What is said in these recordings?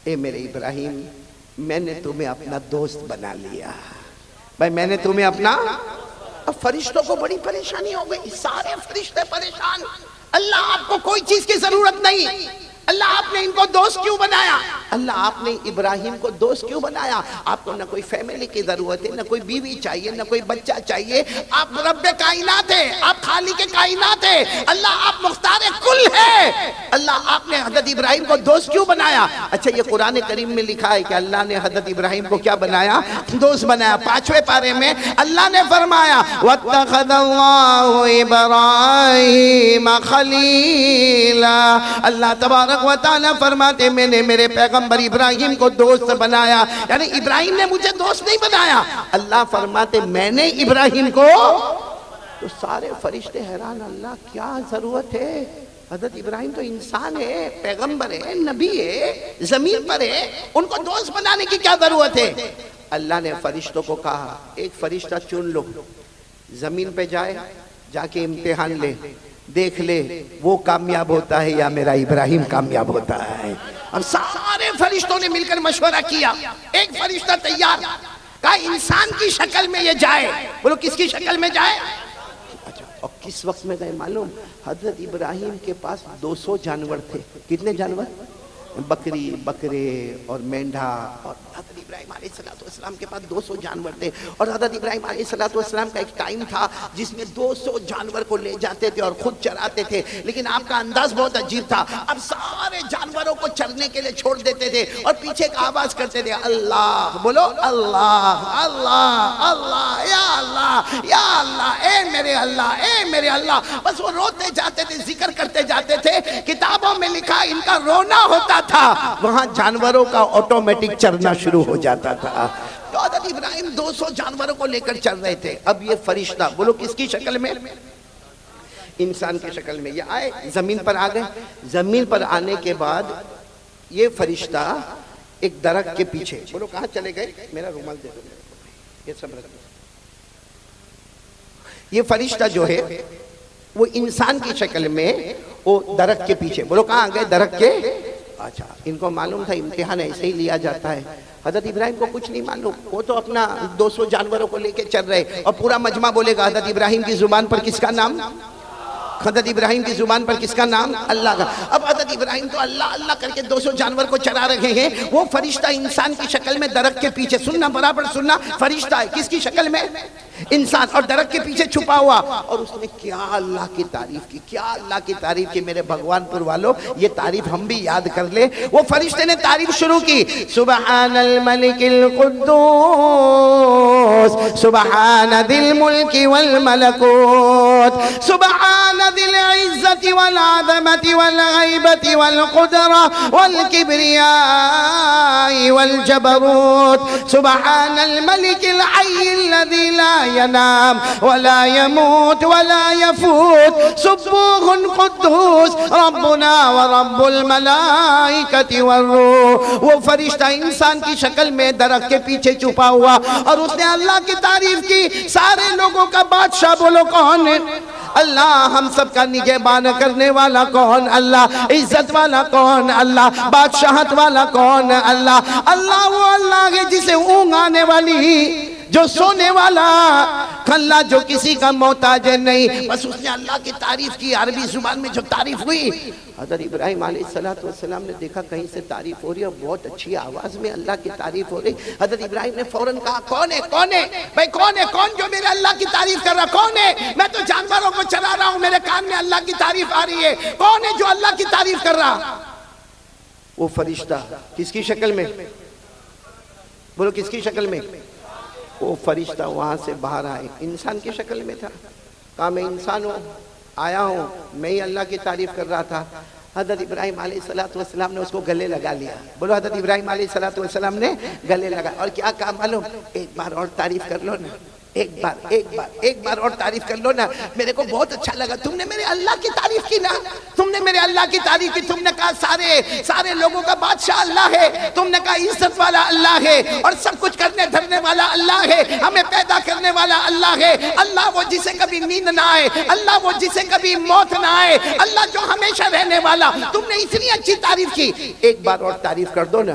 اے میرے ابراہیم میں نے تمہیں اپنا دوست بنا لیا. بھائی میں نے تمہیں اپنا. اب فرشتوں کو بڑی پریشانی ہو گئی, سارے فرشتے پریشان. اللہ آپ کو کوئی چیز کی ضرورت نہیں, اللہ آپ نے ان کو دوست کیوں بنایا؟ اللہ آپ نے ابراہیم کو دوست کیوں بنایا؟ آپ کو نہ کوئی فیملی کی ضرورت ہے, نہ کوئی بیوی چاہیے, نہ کوئی بچہ چاہیے. آپ رب کائنات ہیں, آپ خالق کائنات ہیں, اللہ آپ مختار کل ہے. اللہ آپ نے حضرت ابراہیم کو دوست کیوں بنایا؟ اچھا یہ قرآن کریم میں لکھا ہے کہ اللہ نے حضرت ابراہیم کو کیا بنایا؟ دوست بنایا. 5ویں پارے میں اللہ نے فرمایا وَاتَّخَذَ اللَّهُ إِبْرَاهِيمَ خَلِيلًا. اللہ تبارک و تعالیٰ فرماتے میں نے میرے پیغمبر ابراہیم کو دوست بنایا. یعنی ابراہیم نے مجھے دوست نہیں بنایا, اللہ فرماتے میں نے ابراہیم کو. تو سارے فرشتے حیران, اللہ کیا ضرورت ہے؟ حضرت ابراہیم تو انسان ہے, پیغمبر ہے, نبی ہے, زمین پر ہے, ان کو دوست بنانے کی کیا ضرورت ہے؟ اللہ نے فرشتوں کو کہا ایک فرشتہ چن لو, زمین پہ جائے, جا کے امتحان لے, دیکھ لے وہ کامیاب ہوتا ہے یا میرا ابراہیم کامیاب ہوتا ہے. اب سارے فرشتوں نے مل کر مشورہ کیا, ایک فرشتہ تیار, کہا انسان کی شکل میں یہ جائے. بولو کس کی شکل میں جائے؟ اور کس وقت میں گئے معلوم؟ حضرت ابراہیم کے پاس 200 جانور تھے. کتنے جانور؟ بکری, بکرے اور مینڈھا. اور حضرت ابراہیم علیہ السلام کے پاس 200 جانور تھے. اور حضرت ابراہیم علیہ السلام کا ایک ٹائم تھا جس میں 200 جانور کو لے جاتے تھے اور خود چراتے تھے. لیکن آپ کا انداز بہت عجیب تھا, اب سارے جانوروں کو چرنے کے لیے چھوڑ دیتے تھے اور پیچھے کا آواز کرتے تھے اللہ. بولو اللہ اللہ اللہ یا اللہ یا اللہ, اے میرے اللہ, اے میرے اللہ. بس وہ روتے جاتے تھے, ذکر کرتے جاتے تھے. کتابوں میں لکھا ان کا رونا ہوتا تھا, وہاں جانوروں کا آٹومیٹک چرنا شروع ہو جاتا تھا. تو حضرت ابراہیم 200 جانوروں کو لے کر چل رہے تھے. اب یہ فرشتہ بولو کس کی شکل میں؟ انسان کی شکل میں. یہ آئے زمین پر آ گئے. زمین پر آنے کے بعد یہ فرشتہ ایک درخت کے پیچھے, بولو کہاں چلے گئے؟ میرا رومال دے دو, یہ سب رکھ دو. یہ فرشتہ جو ہے وہ انسان کی شکل میں وہ درخت کے پیچھے, بولو کہاں گئے؟ درخت کے. اچھا ان کو معلوم تھا امتحان ایسے ہی لیا جاتا ہے. حضرت ابراہیم کو کچھ نہیں معلوم, وہ تو اپنا 200 جانوروں کو لے کے چل رہے, اور پورا مجمع بولے گا حضرت ابراہیم کی زبان پر کس کا نام؟ حضرت ابراہیم کی زبان پر کس کا نام؟ اللہ کا. اب حضرت ابراہیم تو اللہ اللہ کر کے 200 جانور کو چرا رہے ہیں. وہ فرشتہ انسان کی شکل میں درخت کے پیچھے, سننا برابر سننا, فرشتہ ہے کس کی شکل میں؟ انسان, اور درخت کے پیچھے چھپا ہوا. اور اس نے کیا اللہ کی تعریف کی, کیا اللہ کی تعریف کی. میرے بھگوان پور والوں یہ تعریف ہم بھی یاد کر لیں. وہ فرشتے نے تعریف شروع کی, سبحان الملک القدوس سبحان ذی الملک والملکوت سبحان ذی العزت والعظمت والغیبت والقدرہ والکبریاء والجبروت سبحان الملک الحی الذی لا ينام ولا يموت ولا يفوت سبوح قدوس ربنا ورب الملائکة والروح. وہ فرشتہ انسان کی شکل میں درخت کے پیچھے چھپا ہوا, اور اس نے اللہ کی تعریف کی. سارے لوگوں کا بادشاہ بولو کون ہے؟ اللہ. ہم سب کا نگہبان کرنے والا کون؟ اللہ. عزت والا کون؟ اللہ. بادشاہت والا کون؟ اللہ. اللہ وہ اللہ ہے جسے اونگ آنے والی, جو سونے والا, اللہ جو کسی کا محتاج نہیں. بس اس نے اللہ کی تعریف کی. عربی زبان میں جو تعریف ہوئی, حضرت ابراہیم علیہ السلام نے دیکھا کہیں سے تعریف ہو رہی ہے, بہت اچھی آواز میں اللہ کی تعریف ہو رہی. حضرت ابراہیم نے فوراً کہا کون ہے, کون ہے بھائی, کون ہے, کون جو میرے اللہ کی تعریف کر رہا, کون ہے؟ میں تو جانوروں کو چلا رہا ہوں, میرے کان میں اللہ کی تعریف آ رہی ہے, کون ہے جو اللہ کی تعریف کر رہا؟ وہ فرشتہ کس کی شکل میں؟ بولو کس کی شکل میں؟ وہ فرشتہ وہاں سے باہر آئے, انسان کی شکل میں تھا. کہا میں انسان ہوں, آیا ہوں, میں ہی اللہ کی تعریف کر رہا تھا. حضرت ابراہیم علیہ السلام نے اس کو گلے لگا لیا. بولو حضرت ابراہیم علیہ السلام نے گلے لگا, اور کیا کہا معلوم؟ ایک بار اور تعریف کر لو نا. ایک بار اور تعریف کر لو نا. میرے کو بہت اچھا لگا تم نے میرے اللہ کی تعریف کی نا. تم نے میرے اللہ کی تعریف کی. تم نے کہا سارے لوگوں کا بادشاہ اللہ ہے. تم نے کہا عزت والا اللہ ہے اور سب کچھ کرنے دھرنے والا اللہ ہے. ہمیں پیدا کرنے والا اللہ ہے. اللہ وہ جسے کبھی نیند نہ آئے. اللہ وہ جسے کبھی موت نہ آئے. اللہ جو ہمیشہ رہنے والا. تم نے اتنی اچھی تعریف کی. ایک بار اور تعریف کر دو نا.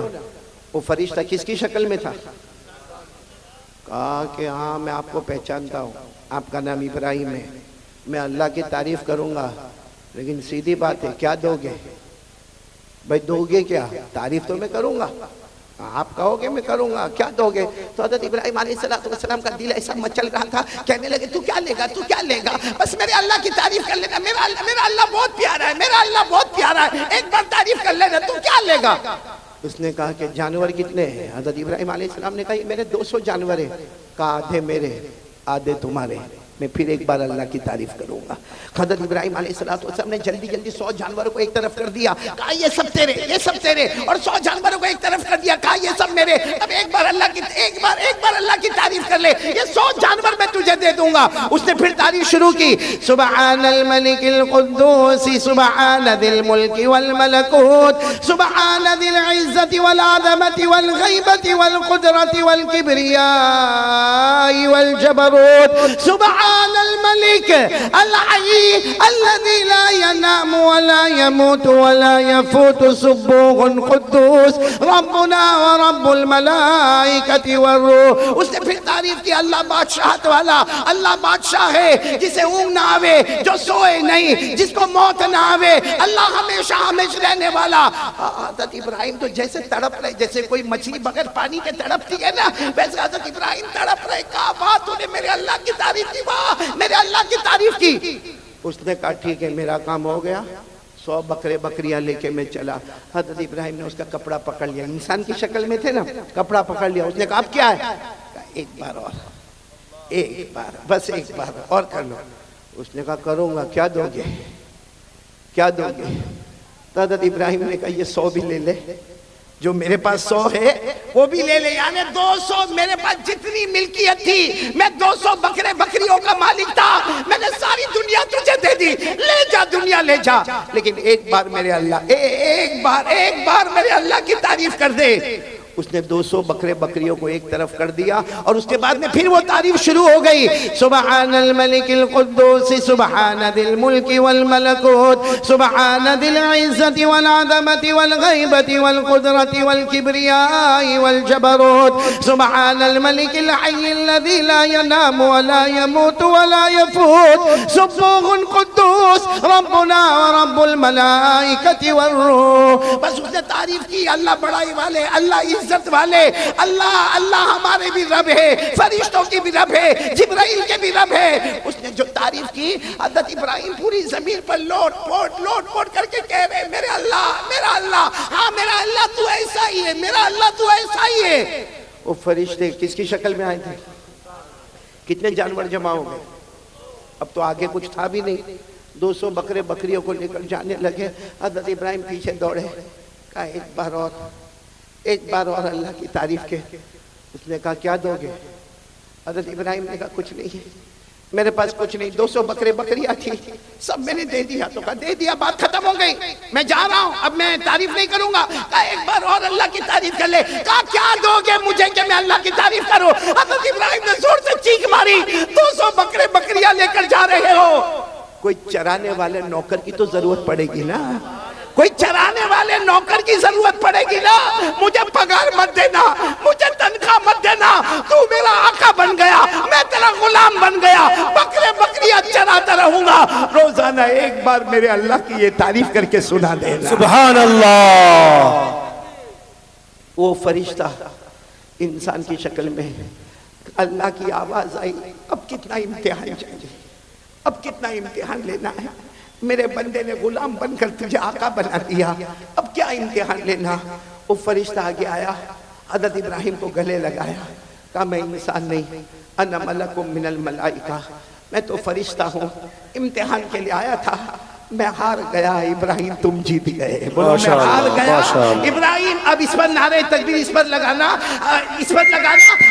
وہ فرشتہ کس کی شکل میں تھا؟ کہا کہ ہاں میں آپ کو پہچانتا ہوں. آپ کا نام ابراہیم ہے. میں اللہ کی تعریف کروں گا لیکن سیدھی بات ہے کیا دو گے؟ بھائی دو گے کیا؟ تعریف تو میں کروں گا. آپ کہو گے میں کروں گا. کیا دو گے؟ تو حضرت ابراہیم علیہ السلام کا دل ایسا مچل رہا تھا. کہنے لگے تو کیا لے گا؟ تو کیا لے گا؟ بس میرے اللہ کی تعریف کر لینا. میرا اللہ بہت پیارا ہے. میرا اللہ بہت پیارا ہے. ایک بار تعریف کر لینا. تو کیا لے گا؟ اس نے کہا کہ جانور کتنے ہیں؟ حضرت ابراہیم علیہ السلام نے کہا یہ میرے 200 جانور ہیں. کہا آدھے میرے آدھے تمہارے. میں پھر ایک بار اللہ کی تعریف کروں گا. حضرت ابراہیم علیہ السلام نے جلدی 100 جانوروں کو ایک طرف کر دیا. کہا یہ سب تیرے اور 100 جانوروں کو ایک طرف کر دیا. کہا یہ سب میرے. اب ایک بار اللہ کی تعریف کر لے. یہ 100 جانور میں تجھے دے دوں گا. اس نے پھر تعریف شروع کی. سبحان الملک القدوس سبحان ذی الملک والملکوت سبحان ذی العزت والعظمت والغیبت والقدرت والکبریاء والجبروت سبحان الملك الحي الذي لا ينام ولا يموت ولا يفوت سبوح قدوس ربنا ورب الملائكة والروح. اس نے پھر تعریف کی اللہ بادشاہت والا. اللہ بادشاہ ہے جسے اونگ نہ آوے, جو سوئے نہیں, جس کو موت نہ آوے. اللہ ہمیشہ رہنے والا. حضرت ابراہیم تو جیسے تڑپ رہے, جیسے کوئی مچھلی بغیر پانی کے تڑپتی ہے نا, ویسے حضرت ابراہیم تڑپ رہے. کہا بات تو نے میرے اللہ کی تعریف کی, میرے اللہ کی تعریف کی. اس نے کہا ٹھیک ہے میرا کام ہو گیا. 100 بکریاں لے کے میں چلا. حضرت ابراہیم نے اس کا کپڑا پکڑ لیا. انسان کی شکل میں تھے نا, کپڑا پکڑ لیا. اس نے کہا اب کیا ہے؟ ایک بار اور, بس ایک بار اور کر لو. اس نے کہا کروں گا. کیا دو گے؟ تو حضرت ابراہیم نے کہا یہ 100 بھی لے لے, جو میرے پاس 100 ہے وہ بھی لے لے. یعنی 200 میرے پاس جتنی ملکیت تھی, میں 200 بکریوں کا مالک تھا. میں نے ساری دنیا تجھے دے دی. لے جا دنیا لے جا. لیکن ایک بار میرے اللہ کی تعریف کر دے. اس نے 200 بکریوں کو ایک طرف کر دیا اور اس کے بعد میں پھر وہ تعریف شروع ہو گئی. سبحان الملک القدوس سبحان ذی الملک والملکوت سبحان ذی العزت والعظمت والغیبت والقدرت والکبریاء والجبروت سبحان الملک الحی الذی لا ینام ولا یموت ولا یفوت سبوح قدوس ربنا ورب الملائکۃ والروح. بس اس نے تعریف کی. اللہ بڑائی والے, اللہ عزت والے, اللہ ہمارے بھی رب ہے, فرشتوں کی بھی رب ہے, جبرائیل کے بھی رب ہے. اس نے جو تعریف کی, حضرت ابراہیم پوری زمین پر لوٹ پوٹ کر کے کہہ رہے میرا اللہ, ہاں میرا اللہ تو ایسا ہی ہے, میرا اللہ تو ایسا ہی ہے. وہ فرشتے کس کی شکل میں آئے تھے؟ کتنے جانور جمع ہو گئے؟ اب تو آگے کچھ تھا بھی نہیں. 200 بکریوں کو لے کر جانے لگے. حضرت ابراہیم پیچھے دوڑے. کہا ایک بار اور اللہ کی تعریف کے. اس نے کہا کیا دو گے؟ حضرت ابراہیم نے کہا کچھ نہیں, میرے پاس کچھ نہیں. 200 بکریاں تھی, سب میں نے دے دیا. تو کہا دے دیا, بات ختم ہو گئی, میں جا رہا ہوں, اب میں تعریف نہیں کروں گا. کہا ایک بار اور اللہ کی تعریف کر لے. کہا کیا دو گے مجھے کہ میں اللہ کی تعریف کروں؟ حضرت ابراہیم نے زور سے چیخ ماری. 200 بکریاں لے کر جا رہے ہو. کوئی چرانے والے نوکر کی تو ضرورت پڑے گی نا, کوئی چرانے والے نوکر کی ضرورت پڑے گی نا. مجھے پگار مت دینا, مجھے تنخواہ مت دینا. تو میرا آقا بن گیا, میں تیرا غلام بن گیا. بکریاں چراتا رہوں گا. روزانہ ایک بار میرے اللہ کی یہ تعریف کر کے سنا دینا. سبحان اللہ. وہ فرشتہ انسان کی شکل میں, اللہ کی آواز آئی. اب کتنا امتحان چاہیے, اب کتنا امتحان لینا ہے. میرے بندے نے غلام بن کر تجھے آقا بنا دیا, اب کیا امتحان لینا. وہ فرشتہ آگے آیا, حضرت ابراہیم کو گلے لگایا. کہا میں انسان نہیں, انا ملک من الملائکہ, میں تو فرشتہ ہوں. امتحان کے لیے آیا تھا. میں ہار گیا ابراہیم تم جیت گئے. بولو میں ماشاءاللہ، ہار گیا ماشاءاللہ. ابراہیم. اب اس پر نعرہ تکبیر اس پر لگانا.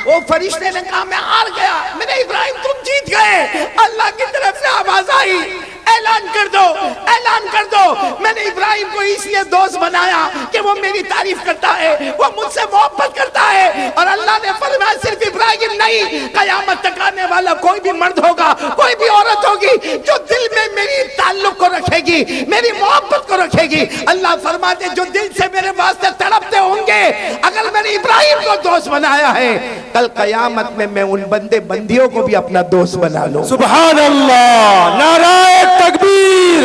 وہ فرشتے نے کہا میں ہار گیا, میرے ابراہیم تم جیت گئے. اللہ کی طرف سے آواز آئی, اعلان کر دو, اعلان کر دو, میں نے ابراہیم کو اس لیے دوست بنایا کہ وہ میری تعریف کرتا ہے, وہ مجھ سے محبت کرتا ہے. اور اللہ نے فرمایا صرف ابراہیم نہیں, قیامت تک آنے والا کوئی بھی مرد ہوگا, کوئی بھی عورت ہوگی جو دل میں میری تعلق کو رکھے گی, میری محبت کو رکھے گی. اللہ فرماتے جو دل سے میرے واسطے تڑپتے ہوں گے, اگر میں نے ابراہیم کو دوست بنایا ہے, کل قیامت میں ان بندے بندیوں کو بھی اپنا دوست بنا لوں. سبحان اللہ. نعرہ تکبیر,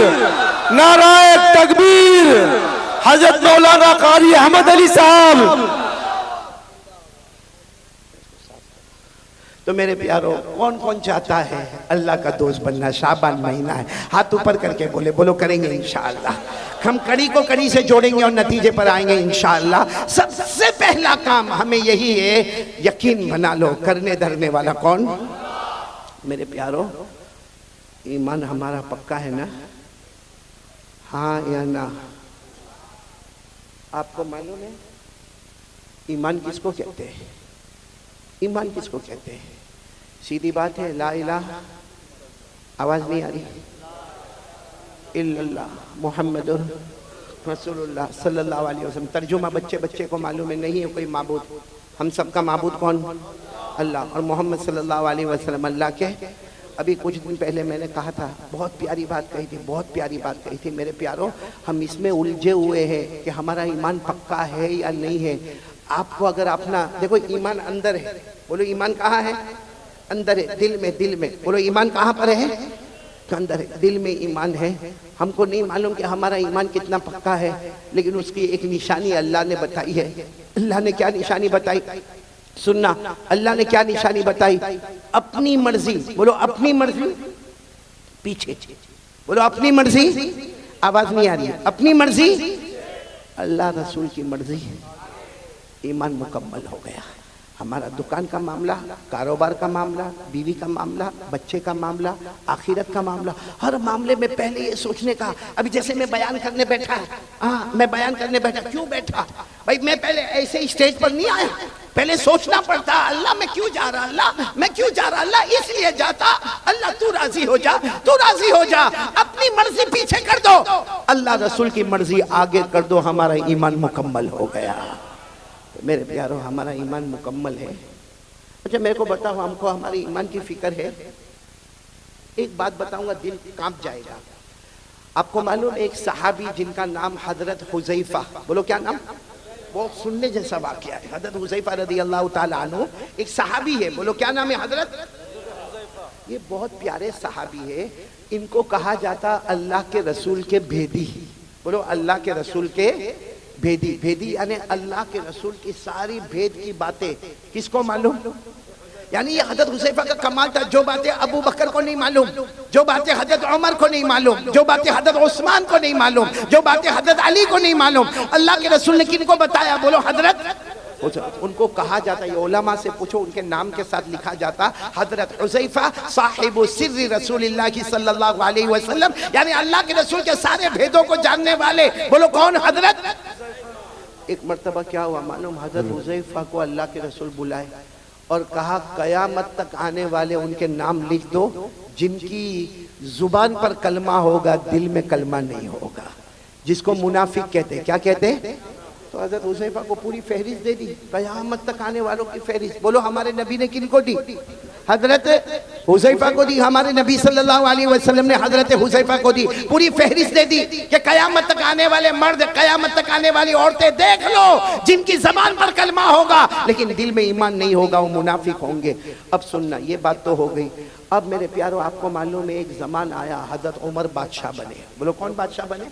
نعرہ تکبیر. حضرت مولانا قاری احمد علی صاحب. تو میرے پیارو, کون کون چاہتا ہے اللہ کا دوست بننا؟ شعبان مہینہ ہے, ہاتھ اوپر کر کے بولو کریں گے انشاءاللہ. ہم کڑی کو کڑی سے جوڑیں گے اور نتیجے پر آئیں گے انشاءاللہ. سب سے پہلا کام ہمیں یہی ہے, یقین بنا لو کرنے دھرنے والا کون؟ میرے پیارو, ایمان ہمارا پکا ہے نا؟ ہاں یا نا؟ آپ کو معلوم ہے ایمان کس کو کہتے ہیں؟ ایمان کس کو کہتے ہیں؟ سیدھی بات ہے, لا الہ, آواز نہیں آ رہی, الا اللہ محمد رسول اللہ صلی اللہ علیہ وسلم. ترجمہ بچے کو معلوم ہے, نہیں ہے کوئی معبود, ہم سب کا معبود کون؟ اللہ. اور محمد صلی اللہ علیہ وسلم اللہ کے. ابھی کچھ دن پہلے میں نے کہا تھا, بہت پیاری بات کہی تھی, بہت پیاری بات کہی تھی. میرے پیاروں, ہم اس میں الجھے ہوئے ہیں کہ ہمارا ایمان پکا ہے یا نہیں ہے. آپ کو اگر اپنا دیکھو, ایمان اندر ہے. بولو ایمان کہاں ہے؟ اندر ہے, دل میں. دل میں بولو ایمان کہاں پر ہے؟ اندر ہے, دل میں ایمان ہے. ہم کو نہیں معلوم کہ ہمارا ایمان کتنا پکا ہے, لیکن اس کی ایک نشانی اللہ نے بتائی ہے. اللہ نے کیا نشانی بتائی؟ سننا, اللہ نے کیا نشانی بتائی؟ اپنی مرضی. بولو اپنی مرضی. پیچھے بولو اپنی مرضی. آواز نہیں آ رہی ہے. اپنی مرضی, اللہ رسول کی مرضی. ایمان مکمل ہو گیا. ہمارا دکان کا معاملہ, کاروبار کا معاملہ, بیوی کا معاملہ, بچے کا معاملہ, آخرت کا معاملہ, ہر معاملے میں پہلے یہ سوچنے کا. ابھی جیسے میں بیان کرنے بیٹھا, میں بیان کرنے بیٹھا, کیوں بیٹھا بھائی؟ میں پہلے ایسے اسٹیج پر نہیں آیا, پہلے سوچنا پڑتا, اللہ میں کیوں جا رہا, اللہ میں کیوں جا رہا, اللہ اس لیے جاتا, اللہ تو راضی ہو جا, تو راضی ہو جا. اپنی مرضی پیچھے کر دو, اللہ رسول کی مرضی آگے کر دو, ہمارا ایمان مکمل ہو گیا. میرے پیاروں, ہمارا ایمان مکمل ہے. اچھا میرے کو بتاؤ, ہم کو ہمارے ایمان کی فکر ہے؟ ایک بات بتاؤں گا, دل کانپ جائے گا. آپ کو معلوم ایک صحابی جن کا نام حضرت حذیفہ, بولو کیا نام؟ بہت سننے جیسا واقعہ ہے. حضرت حذیفہ رضی اللہ تعالیٰ عنہ ایک صحابی ہے. بولو کیا نام ہے؟ حضرت. یہ بہت پیارے صحابی ہے. ان کو کہا جاتا اللہ کے رسول کے بھیدی. بولو اللہ کے رسول کے بھیدی. بھیدی یعنی اللہ کے رسول کی ساری بھید کی باتیں کس کو معلوم؟ یعنی یہ حضرت حذیفہ کا کمال تھا. جو باتیں ابو بکر کو نہیں معلوم, جو باتیں حضرت عمر کو نہیں معلوم, جو باتیں حضرت عثمان کو نہیں معلوم, جو باتیں حضرت علی کو نہیں معلوم, اللہ کے رسول نے کن کو بتایا؟ بولو حضرت. ان کو کہا جاتا, یہ علماء سے پوچھو, ان کے نام کے ساتھ لکھا جاتا حضرت حذیفہ صاحب سر رسول اللہ صلی اللہ علیہ وسلم, یعنی اللہ کے رسول کے سارے بھیدوں کو جاننے والے. بولو کون؟ حضرت. ایک مرتبہ کیا ہوا معلوم؟ حضرت حذیفہ کو اللہ کے رسول بلائے اور کہا قیامت تک آنے والے ان کے نام لکھ دو جن کی زبان پر کلمہ ہوگا, دل میں کلمہ نہیں ہوگا, جس کو منافق کہتے. کیا کہتے؟ تو حضرت حذیفہ کو پوری فہرست دے دی, قیامت تک آنے والوں کی فہرست. بولو ہمارے نبی نے کن کو دی؟ حضرت حذیفہ کو دی. ہمارے نبی صلی اللہ علیہ وسلم نے حضرت حذیفہ کو دی, پوری فہرست دے دی کہ قیامت تک آنے والے مرد, قیامت تک آنے والی عورتیں دیکھ لو جن کی زبان پر کلمہ ہوگا لیکن دل میں ایمان نہیں ہوگا, وہ منافق ہوں گے. اب سننا, یہ بات تو ہو گئی. اب میرے پیارو, آپ کو معلوم ہے ایک زمان آیا حضرت عمر بادشاہ بنے. بولو کون بادشاہ بنے؟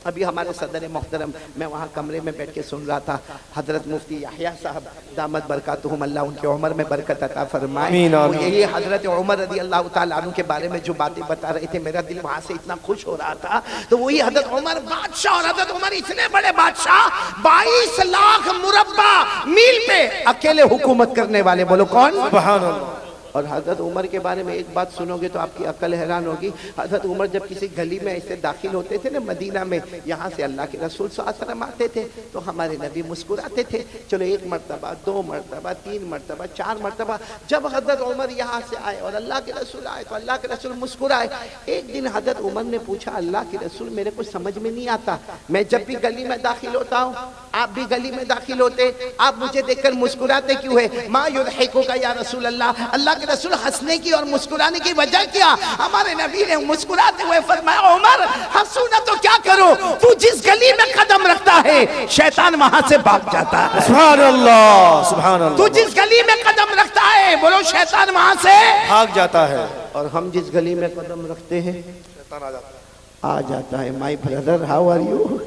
ابھی ہمارے صدر محترم, میں وہاں کمرے میں بیٹھ کے سن رہا تھا, حضرت مفتی یحییٰ صاحب دامت برکاتہم, اللہ ان کے عمر میں برکت عطا فرمائے. وہ یہی حضرت عمر رضی اللہ تعالیٰ عنہ کے بارے میں جو باتیں بتا رہے تھے, میرا دل وہاں سے اتنا خوش ہو رہا تھا. تو وہی حضرت عمر بادشاہ, اور حضرت عمر اتنے بڑے بادشاہ, 22 لاکھ مربع میل پہ اکیلے حکومت کرنے والے. بولو کون؟ سبحان اللہ. اور حضرت عمر کے بارے میں ایک بات سنو گے تو آپ کی عقل حیران ہوگی. حضرت عمر جب کسی گلی میں ایسے داخل ہوتے تھے نا مدینہ میں, یہاں سے اللہ کے رسول صلی اللہ علیہ وسلم آتے تھے تو ہمارے نبی مسکراتے تھے. چلو 1 مرتبہ 2 مرتبہ 3 مرتبہ 4 مرتبہ, جب حضرت عمر یہاں سے آئے اور اللہ کے رسول آئے تو اللہ کے رسول مسکرائے. ایک دن حضرت عمر نے پوچھا, اللہ کے رسول میرے کو سمجھ میں نہیں آتا, میں جب بھی گلی میں داخل ہوتا ہوں, آپ بھی گلی میں داخل ہوتے, آپ مجھے دیکھ کر مسکراتے کیوں ہے؟ ما یضحکک یا رسول اللہ, اللہ کے رسول ہنسنے کی اور مسکرانے کی وجہ کیا؟ ہمارے نبی نے مسکراتے ہوئے فرمایا, عمر ہنسو نہ تو کیا کرو, تو جس گلی میں قدم رکھتا ہے شیطان وہاں سے بھاگ جاتا ہے. سبحان اللہ, سبحان اللہ. تو جس گلی میں قدم رکھتا ہے بولو شیطان وہاں سے بھاگ جاتا ہے. اور ہم جس گلی میں قدم رکھتے ہیں شیطان آ جاتا ہے. آ جاتا ہے. My brother how are you,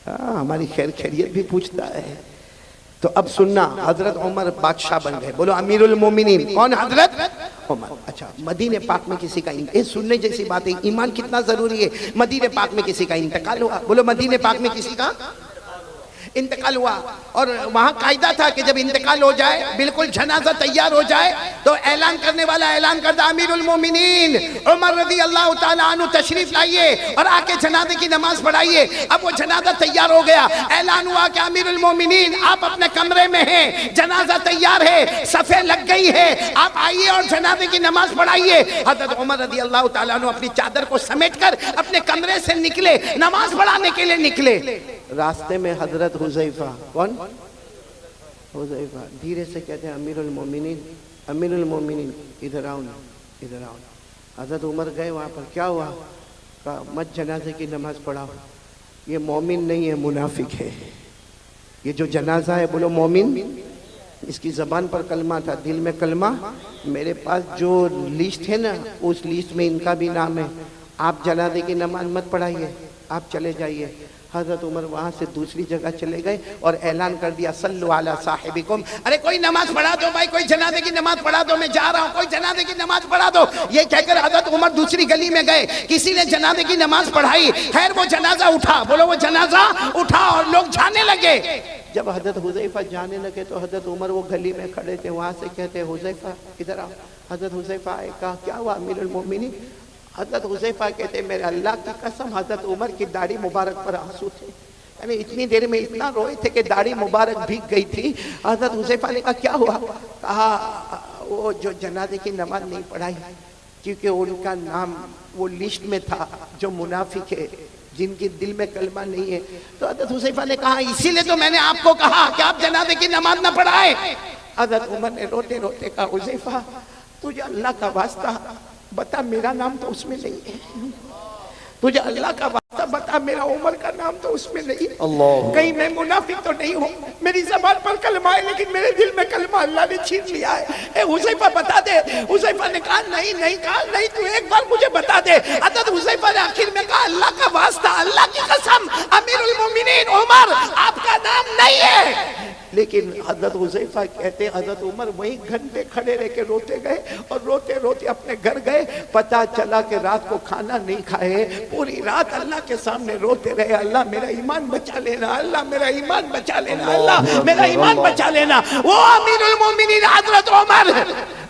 ہماری خیر خیریت بھی پوچھتا ہے. تو اب سننا, حضرت عمر بادشاہ بن گئے. بولو امیر المومنین کون؟ حضرت عمر. اچھا, مدینہ پاک میں کسی کا سننے جیسی بات ہے, ایمان کتنا ضروری ہے. مدینہ پاک میں کسی کا انتقال ہوا. بولو مدینہ پاک میں کسی کا انتقال ہوا, اور وہاں قاعدہ تھا کہ جب انتقال ہو جائے, بالکل جنازہ تیار ہو جائے, تو اعلان کرنے والا اعلان کرتا, امیر المومنین عمر رضی اللہ تعالیٰ عنہ تشریف لائیے اور آ کے جنازے کی نماز پڑھائیے. اب وہ جنازہ تیار ہو گیا, اعلان ہوا کہ امیر المومنین آپ اپنے کمرے میں ہیں, جنازہ تیار ہے, صفیں لگ گئی ہے, آپ آئیے اور جنازے کی نماز پڑھائیے. حضرت عمر رضی اللہ تعالیٰ عنہ اپنی چادر کو سمیٹ کر اپنے کمرے سے نکلے, نماز پڑھانے کے لیے نکلے. راستے میں حضرت حذیفہ, کون؟ حذیفہ دھیرے سے کہتے ہیں, امیر المومنین, امیر المومنین ادھر آؤ نا, ادھر آؤ. حضرت عمر گئے وہاں پر, کیا ہوا؟ کہا مت جنازے کی نماز پڑھاؤ, یہ مومن نہیں ہے, منافق ہے. یہ جو جنازہ ہے بولو مومن, اس کی زبان پر کلمہ تھا, دل میں کلمہ. میرے پاس جو لسٹ ہے نا, اس لسٹ میں ان کا بھی نام ہے. آپ جنازے کی نماز مت پڑھائیے, آپ چلے جائیے. حضرت عمر وہاں سے دوسری جگہ چلے گئے اور اعلان کر دیا, صلو علی صاحبکم, ارے کوئی نماز پڑھا دو بھائی, کوئی جنازے کی نماز پڑھا دو, میں جا رہا ہوں, کوئی جنازے کی نماز پڑھا دو. یہ کہہ کر حضرت عمر دوسری گلی میں گئے, کسی نے جنازے کی نماز پڑھائی. خیر وہ جنازہ اٹھا, بولو وہ جنازہ اٹھا, اور لوگ جانے لگے. جب حضرت حذیفہ جانے لگے تو حضرت عمر وہ گلی میں کھڑے تھے, وہاں سے کہتے حذیفہ ادھر آؤ. حضرت حذیفہ آئے, کہا کیا ہوا امیر المومنین؟ حضرت حذیفہ کہتے میرے اللہ کی قسم حضرت عمر کی داڑھی مبارک پر آنسو تھے, یعنی اتنی دیر میں اتنا روئے تھے کہ داڑھی مبارک بھیگ گئی تھی. حضرت حذیفہ نے کہا کیا ہوا؟ کہا وہ جو جنازے کی نماز نہیں پڑھائی کیونکہ ان کا نام وہ لسٹ میں تھا جو منافق ہے, جن کی دل میں کلمہ نہیں ہے. تو حضرت حذیفہ نے کہا اسی لیے تو میں نے آپ کو کہا کہ آپ جنازے کی نماز نہ پڑھائیں. حضرت عمر نے روتے روتے کہا حذیفہ تجھے اللہ کا واسطہ بتا, میرا نام تو اس میں نہیں ہے, تجھے اللہ کا واسطہ بتا میرا عمر کا نام تو اس میں نہیں, کہیں میں منافق تو نہیں ہوں, میری زبان پر کلمہ ہے لیکن میرے دل میں کلمہ اللہ نے چھین لیا ہے. اے حذیفہ بتا دے. حذیفہ نے کہا نہیں, کہا نہیں, تو ایک بار مجھے بتا دے. حضرت حذیفہ نے آخر میں کہا اللہ کا واسطہ, اللہ کی قسم, امیر المومنین عمر آپ کا نام نہیں ہے. لیکن حضرت حذیفہ کہتے ہیں حضرت عمر وہیں گھنٹے کھڑے رہ کے روتے گئے, اور روتے روتے اپنے گھر گئے. پتہ چلا کہ رات کو کھانا نہیں کھائے, پوری رات اللہ کے سامنے روتے رہے, اللہ میرا ایمان بچا لینا, اللہ میرا ایمان بچا لینا, اللہ میرا ایمان بچا لینا. وہ امیر المومنین حضرت عمر,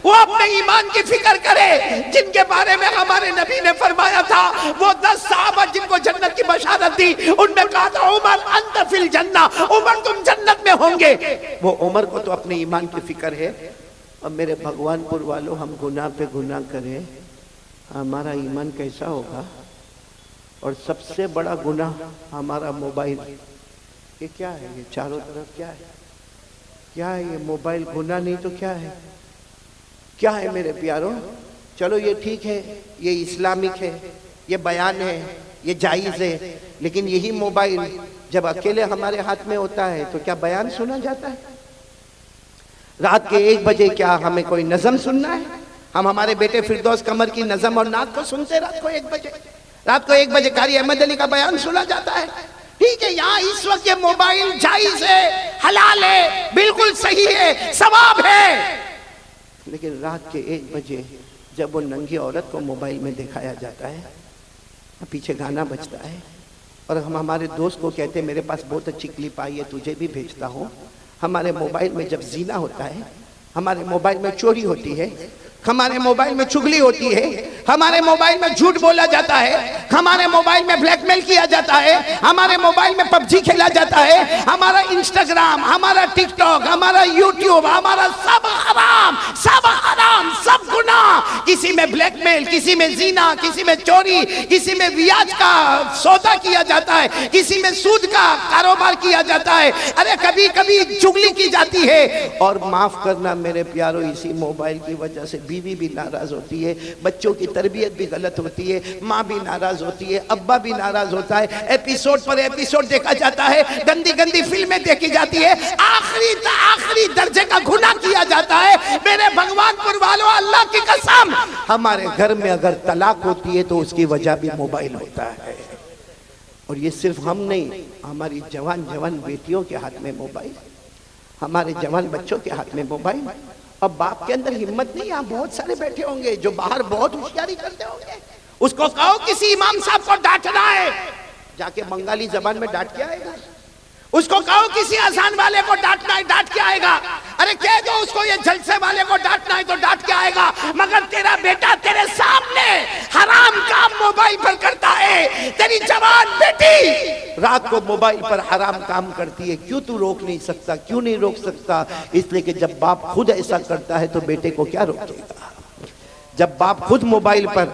وہ اپنے ایمان کی فکر کرے جن کے بارے میں ہمارے نبی نے فرمایا تھا, وہ 10 صحابہ جن کو جنت کی بشارت دی, ان میں کہا تھا عمر انت فی الجنہ, عمر تم جنت میں ہوں گے. وہ عمر کو تو اپنے ایمان کی فکر ہے. اب میرے بھگوان پور والوں, ہم گناہ پہ گناہ کریں, ہمارا ایمان کیسا ہوگا؟ اور سب سے بڑا گناہ ہمارا موبائل. یہ کیا ہے؟ یہ چاروں طرف کیا ہے؟ کیا ہے یہ موبائل؟ گناہ نہیں تو کیا ہے؟ کیا ہے میرے پیاروں؟ چلو یہ ٹھیک ہے, یہ اسلامک ہے, یہ بیان ہے, یہ جائز ہے, لیکن یہی موبائل جب اکیلے ہمارے ہاتھ میں ہوتا ہے تو کیا بیان سنا جاتا ہے؟ رات کے 1 بجے کیا ہمیں کوئی نظم سننا ہے؟ ہم ہمارے بیٹے فردوس قمر کی نظم اور نعت کو سنتے رات کو 1 بجے. رات کو 1 بجے قاری احمد علی کا بیان سنا جاتا ہے. ٹھیک ہے, یہاں اس وقت یہ موبائل جائز ہے, حلال ہے, بالکل صحیح ہے, ثواب ہے. لیکن رات کے 1 بجے جب وہ ننگی عورت کو موبائل میں دکھایا جاتا ہے, پیچھے گانا بجتا ہے, اور ہم ہمارے دوست کو کہتے ہیں میرے پاس بہت اچھی کلپ آئی ہے, تجھے بھی بھیجتا ہوں. ہمارے موبائل میں جب زینا ہوتا ہے ہمارے موبائل میں چوری ہوتی ہے، ہمارے موبائل میں چگلی ہوتی ہے، ہمارے موبائل میں جھوٹ بولا جاتا ہے، ہمارے موبائل میں بلیک میل کیا جاتا ہے، ہمارے موبائل میں پب جی کھیلا جاتا ہے، ہمارا انسٹاگرام، ہمارا ٹک ٹاک، ہمارا یوٹیوب، ہمارا سب حرام، سب گناہ، کسی میں بلیک میل، کسی میں زنا، کسی میں چوری، کسی میں ویاج کا سودا کیا جاتا ہے، کسی میں سود کا کاروبار کیا جاتا ہے، ارے کبھی کبھی چگلی کی جاتی ہے۔ اور معاف کرنا میرے پیارو، اسی موبائل کی وجہ سے بیوی بھی ناراض ہوتی ہے، بچوں کی تربیت بھی غلط ہوتی ہے، ماں بھی ناراض ہوتی ہے، ابا بھی ناراض ہوتا ہے، ایپیسوڈ پر ایپیسوڈ دیکھا جاتا ہے، گندی گندی فلمیں دیکھی جاتی ہے، آخری درجے کا گناہ کیا جاتا ہے۔ میرے بھگوان پر والو، اللہ کی قسم، ہمارے گھر میں اگر طلاق ہوتی ہے تو اس کی وجہ بھی موبائل ہوتا ہے۔ اور یہ صرف ہم نہیں، ہماری جوان بیٹیوں کے ہاتھ میں موبائل، ہمارے جوان بچوں کے ہاتھ میں موبائل۔ اب باپ کے اندر ہمت نہیں، یہاں بہت سارے بیٹھے ہوں گے جو باہر بہت ہوشیاری کرتے ہوں گے، اس کو کہو کسی امام صاحب کو ڈانٹنا ہے، جا کے بنگالی زبان میں ڈانٹ کے آئے گا۔ اس کو کہو کسی اذان والے کو ڈانٹنا ہے، ڈانٹ کے آئے گا۔ ارے کہہ دو اس کو یہ جلسے والے کو ڈانٹنا ہے تو ڈانٹ کے آئے گا۔ مگر تیرا بیٹا تیرے سامنے حرام کام موبائل پر کرتا ہے، تیری جوان بیٹی رات کو موبائل پر حرام کام کرتی ہے، کیوں تو روک نہیں سکتا؟ کیوں نہیں روک سکتا؟ اس لیے کہ جب باپ خود ایسا کرتا ہے تو بیٹے کو کیا روکے گا؟ جب باپ خود موبائل پر،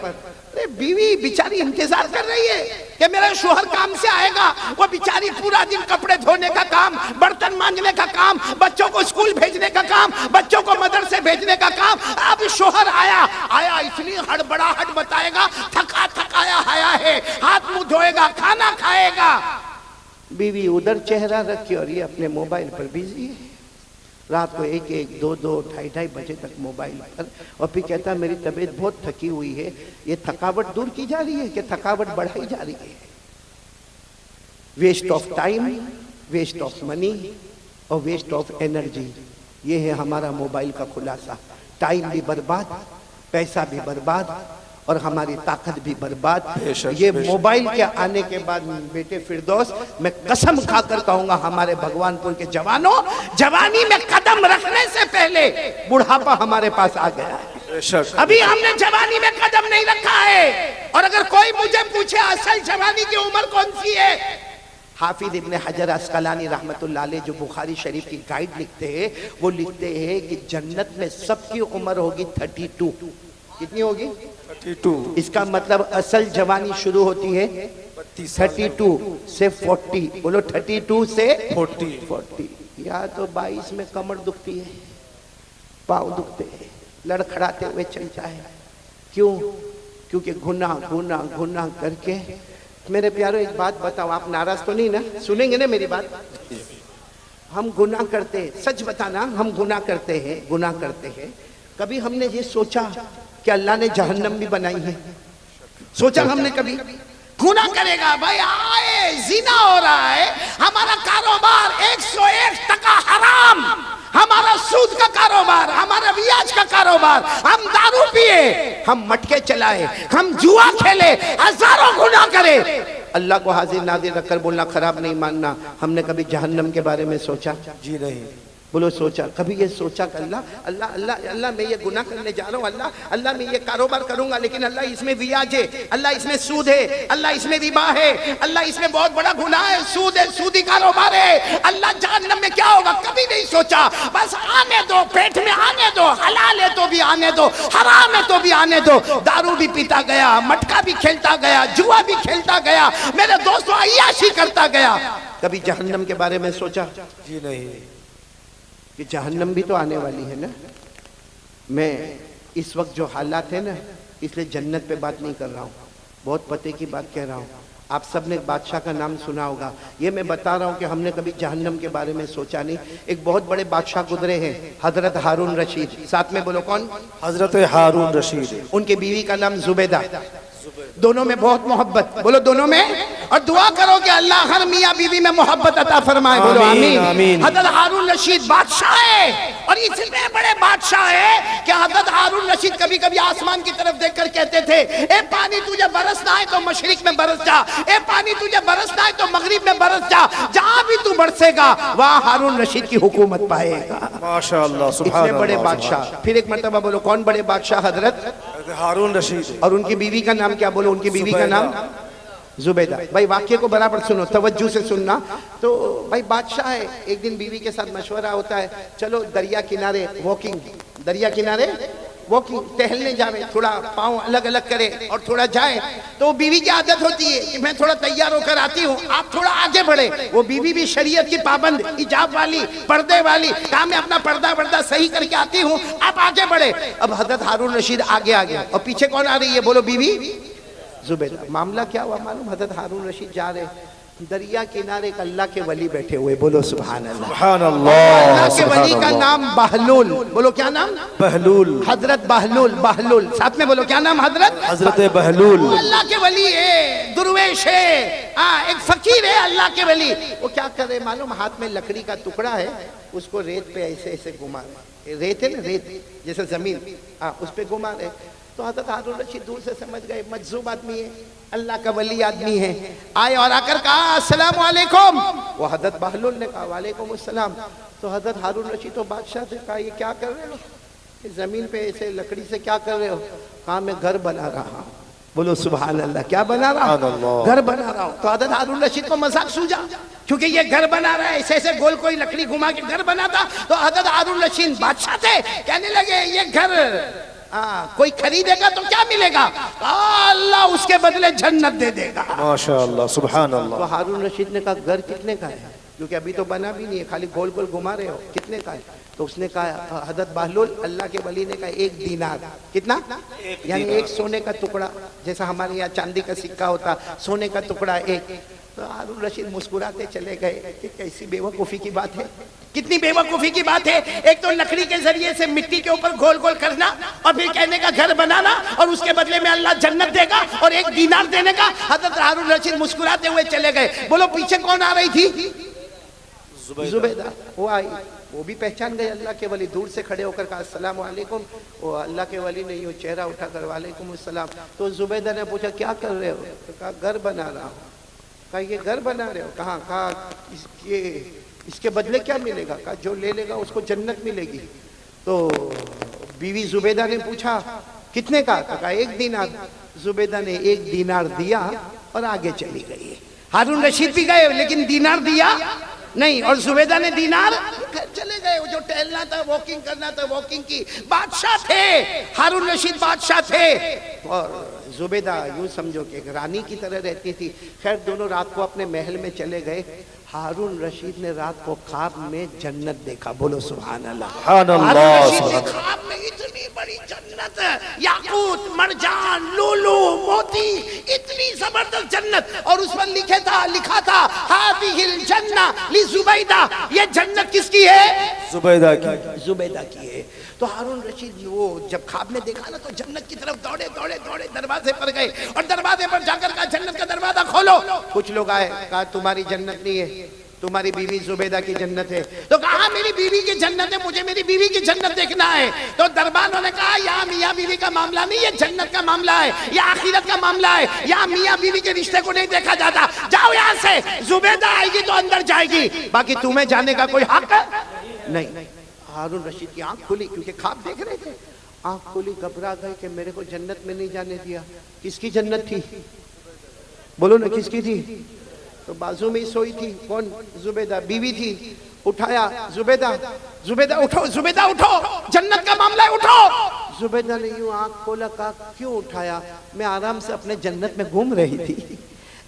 بیوی بیچاری انتظار کر رہی ہے کہ میرا شوہر کام سے آئے گا، وہ بیچاری پورا دن کپڑے دھونے کا کام، برتن مانجنے کا کام، بچوں کو اسکول بھیجنے کا کام، بچوں کو مدرسے بھیجنے کا کام۔ اب شوہر آیا اتنی ہڑبڑاہٹ بتائے گا، تھکایا آیا ہے، ہاتھ منہ دھوئے گا، کھانا کھائے گا، بیوی ادھر چہرہ رکھے اور یہ اپنے موبائل پر بیزی ہے، رات کو 1 2 2 بجے تک موبائل پر، اور پھر کہتا ہے میری طبیعت بہت تھکی ہوئی ہے۔ یہ تھکاوٹ دور کی جا رہی ہے کہ تھکاوٹ بڑھائی جا رہی ہے؟ Waste of time, waste of money اور ویسٹ آف انرجی، یہ ہے ہمارا موبائل کا خلاصہ۔ ٹائم بھی برباد، پیسہ بھی برباد اور ہماری طاقت بھی برباد۔ یہ موبائل کے آنے کے بعد بیٹے فردوس، میں قسم کھا کر کہوں گا ہمارے بھگوان پور کے جوانوں، جوانی میں قدم رکھنے سے پہلے بڑھاپا ہمارے پاس آ گیا ہے۔ ابھی ہم نے جوانی میں قدم نہیں رکھا ہے۔ اور اگر کوئی مجھے پوچھے اصل جوانی کی عمر کون سی ہے، حافظ ابن حجر عسقلانی رحمت اللہ علیہ جو بخاری شریف کی گائیڈ لکھتے ہیں، وہ لکھتے ہیں کہ جنت میں سب کی عمر ہوگی 32۔ کتنی ہوگی؟ 32۔ اس کا مطلب اصل جوانی شروع ہوتی ہے 32 سے 40۔ بولو 32 سے 40۔ یا تو 22 میں کمر دکھتی ہے، پاؤں دکھتے ہیں، لڑکھڑاتے ہوئے چلتا ہے۔ کیوں؟ کیونکہ گناہ کر کے۔ میرے پیارو ایک بات بتاؤ، آپ ناراض تو نہیں نا؟ سنیں گے نا میری بات؟ ہم گناہ کرتے ہیں، سچ بتانا، ہم گناہ کرتے ہیں۔ کبھی ہم نے یہ سوچا کہ اللہ نے جہنم بھی بنائی ہے؟ سوچا ہم نے کبھی؟ گناہ کرے گا بھائی، آئے زنا ہو رہا ہے، ہمارا کاروبار 101% حرام، ہمارا سود کا کاروبار، ہمارا بیاج کا کاروبار، ہم دارو پیے، ہم مٹکے چلائے، ہم جوا کھیلے، ہزاروں گناہ کرے۔ اللہ کو حاضر ناظر رکھ کر بولنا خراب نہیں ماننا۔ ہم نے کبھی جہنم کے بارے میں سوچا؟ جی نہیں۔ بولو سوچا؟ کبھی یہ سوچا کہ اللہ میں یہ گناہ کرنے جا رہا ہوں، اللہ میں یہ کاروبار کروں گا، لیکن اللہ اس میں بیاج ہے، اللہ اس میں سود ہے، اللہ اس میں ربا ہے، اللہ اس میں بہت بڑا گناہ ہے، سود ہے، سودی کاروبار ہے، اللہ جہنم میں کیا ہوگا؟ کبھی نہیں سوچا۔ بس آنے دو، پیٹ میں آنے دو، حلال ہے تو بھی آنے دو، حرام ہے تو بھی آنے دو۔ دارو بھی پیتا گیا، مٹکا بھی کھیلتا گیا، جوا بھی کھیلتا گیا، میرے دوستوں عیاشی کرتا گیا۔ کبھی جہنم کے بارے میں سوچا؟ جی نہیں۔ کہ جہنم بھی تو آنے والی ہے نا۔ میں اس وقت جو حالات ہیں نا، اس لیے جنت پہ بات نہیں کر رہا ہوں، بہت پتے کی بات کہہ رہا ہوں۔ آپ سب نے ایک بادشاہ کا نام سنا ہوگا، یہ میں بتا رہا ہوں کہ ہم نے کبھی جہنم کے بارے میں سوچا نہیں۔ ایک بہت بڑے بادشاہ گزرے ہیں، حضرت ہارون رشید، ساتھ میں بولو کون؟ حضرت ہارون رشید۔ ان کے بیوی کا نام زبیدہ۔ دونوں میں بہت محبت، بولو دونوں میں، اور دعا کرو کہ اللہ ہر میاں بیوی میں محبت عطا فرمائے، بولو آمین، آمین۔ آمین۔ حضرت ہارون رشید بادشاہ ہے، اور اتنے بڑے بادشاہ ہے کہ حضرت ہارون رشید کبھی کبھی آسمان کی طرف دیکھ کر کہتے تھے اے پانی تجھے برسنا ہے تو مشرق میں برس جا، اے پانی تجھے برسنا ہے تو مغرب میں برس جا، جہاں بھی تو برسے گا وہاں ہارون رشید کی حکومت پائے گا۔ ماشاءاللہ، سبحان اتنے بڑے اللہ، بادشاہ، پھر ایک مرتبہ بولو کون بڑے بادشاہ؟ حضرت ہارون رشید، اور ان کی بیوی کا نام کیا؟ بولو ان کی بیوی کا نام زبیدہ۔ بھائی واقعے کو برابر سنو، توجہ سے سننا۔ تو بھائی بادشاہ ہے، ایک دن بیوی کے ساتھ مشورہ ہوتا ہے، چلو دریا کنارے واکنگ، دریا کنارے واکنگ، ٹہلنے جاوے، تھوڑا پاؤں الگ الگ کرے اور تھوڑا جائے۔ تو بیوی کی عادت ہوتی ہے کہ میں تھوڑا تیار ہو کر آتی ہوں، آپ تھوڑا آگے بڑھے۔ وہ بیوی بھی شریعت کی پابند، حجاب والی، پردے والی، کہا میں اپنا پردہ صحیح کر کے آتی ہوں، آپ آگے بڑھے۔ اب حضرت ہارون رشید آگے آگے، اور پیچھے کون آ رہی ہے؟ بولو بیوی زبیدہ۔ معاملہ کیا ہوا معلوم؟ حضرت ہارون رشید جا رہے، دریا کنارے ایک اللہ کے ولی بیٹھے ہوئے، بولو سبحان اللہ۔ سبحان اللہ، اللہ کے سبحان ولی کا اللہ۔ نام بہلول، بولو کیا نام؟ بہلول، حضرت بہلول، بہلول ساتھ میں بولو کیا نام؟ حضرت بہلول۔ وہ اللہ کے ولی ہے، درویش ہے، ایک فقیر ہے اللہ کے ولی۔ وہ کیا کر رہے معلوم؟ ہاتھ میں لکڑی کا ٹکڑا ہے، اس کو ریت پہ ایسے ایسے گھما رہے، ریت ہے نا، ریت جیسے زمین، اس پہ گھما رہے۔ تو حضرت ہارون رشید دور سے سمجھ گئے مجذوب آدمی ہے، اللہ کا ولی آدمی ہے، آئے اور آ کر کہا السلام علیکم۔ وہ حضرت بہلول نے کہا وعلیکم السلام۔ تو حضرت ہارون رشید تو بادشاہ سے کہا یہ کیا کر رہے ہو؟ زمین پہ ایسے لکڑی سے کیا کر رہے ہو؟ کہا میں گھر بنا رہا ہوں، بولو سبحان اللہ۔ کیا بنا رہا ہوں؟ گھر بنا رہا ہوں۔ تو حضرت ہارون رشید کو مذاق سوجا، کیونکہ یہ گھر بنا رہا ہے، ایسے ایسے گول کوئی لکڑی گھما کے گھر بنا تھا۔ تو حضرت ہارون رشید بادشاہ تھے، کہنے لگے یہ گھر کوئی خریدے گا تو کیا ملے گا؟ اللہ اس کے بدلے جنت دے دے گا۔ ماشاءاللہ، سبحان اللہ۔ تو ہارون رشید نے کہا گھر کتنے کا ہے؟ کیونکہ ابھی تو بنا بھی نہیں ہے، خالی گول گول گھما رہے ہو، کتنے کا ہے؟ تو اس نے کہا، حضرت بہلول اللہ کے ولی نے کہا 1 دینار۔ کتنا؟ یعنی 1 سونے کا ٹکڑا، جیسا ہمارے یہاں چاندی کا سکہ ہوتا، سونے کا ٹکڑا 1۔ تو ہارون رشید مسکراتے چلے گئے کہ کیسی بے وقوفی کی بات ہے، کتنی بے وقوفی کی بات ہے۔ ایک تو لکڑی کے ذریعے سے مٹی کے اوپر گول گول کرنا، اور پھر کہنے کا گھر بنانا، اور اس کے بدلے میں اللہ جنت دے گا اور 1 دینار دینے کا۔ حضرت ہارون رشید مسکراتے ہوئے چلے گئے۔ بولو پیچھے کون آ رہی تھی؟ زبیدہ۔ وہ آئی، وہ بھی پہچان گئے اللہ کے ولی، دور سے کھڑے ہو کر کہا السلام علیکم۔ وہ اللہ کے ولی نے یوں چہرہ اٹھا کر وعلیکم السلام۔ تو زبیدہ نے پوچھا کیا کر رہے ہو؟ تو کہا گھر بنا رہا ہوں۔ کہا یہ گھر بنا رہے ہو؟ کہا اس کے بدلے کیا ملے گا؟ کہا جو لے لے گا اس کو جنت ملے گی۔ تو بیوی زبیدہ نے پوچھا کتنے کا؟ کہا 1 دینار۔ زبیدہ نے 1 دینار دیا اور آگے چلی گئی۔ ہارون رشید بھی گئے لیکن دینار دیا نہیں، اور زبیدہ نے دینار چلے گئے۔ جو ٹہلنا تھا، واکنگ کرنا تھا، واکنگ کی۔ بادشاہ تھے ہارون رشید، بادشاہ تھے، اور زبیدہ یوں سمجھو کہ ایک رانی کی طرح رہتی تھی۔ خیر دونوں رات کو اپنے محل میں چلے گئے۔ ہارون رشید نے رات کو خواب میں جنت دیکھا، بولو سبحان اللہ۔ سبحان اللہ، ہارون رشید نے سبحان اللہ۔ خواب میں اتنی بڑی جنت، یاقوت، مرجان، لولو، موتی، اتنی زبردست جنت، اور اس پر لکھا تھا ہذہ الجنہ لزبیدہ، یہ جنت کس کی ہے؟ زبیدہ کی۔ زبیدہ کی ہے۔ تو ہارون رشید وہ جب خواب میں دیکھا نا تو جنت کی طرف دوڑے دروازے پر گئے، اور دروازے پر جا کر کہا جنت کا دروازہ کھولو۔ کچھ لوگ آئے، کہا تمہاری جنت نہیں ہے، تمہاری بیوی زبیدہ کی جنت ہے۔ تو کہا میری بیوی کی جنت ہے، مجھے میری بیوی کی جنت دیکھنا ہے۔ تو دربانوں نے کہا یہاں میاں بیوی کا معاملہ نہیں، یہ جنت کا معاملہ ہے، یہ آخرت کا معاملہ ہے، یہاں میاں بیوی کے رشتے کو نہیں دیکھا جاتا، جاؤ یہاں سے، زبیدہ آئے گی تو اندر جائے گی، باقی تمہیں جانے کا کوئی حق نہیں۔ ہارون رشید کی آنکھ کھلی، کیونکہ خواب دیکھ رہے تھے، آنکھ کھلی، گھبرا گئے کہ میرے کو جنت میں نہیں جانے دیا۔ کس کی جنت تھی؟ بولو نا کس کی تھی؟ تو بازو میں ہی سوئی تھی، کون؟ زبیدہ بیوی تھی۔ اٹھایا، زبیدہ اٹھو، زبیدہ اٹھو، جنت کا معاملہ ہے، اٹھو۔ زبیدہ نے یوں آنکھ کھولا، کہا کیوں اٹھایا؟ میں آرام سے اپنے جنت میں گھوم رہی تھی۔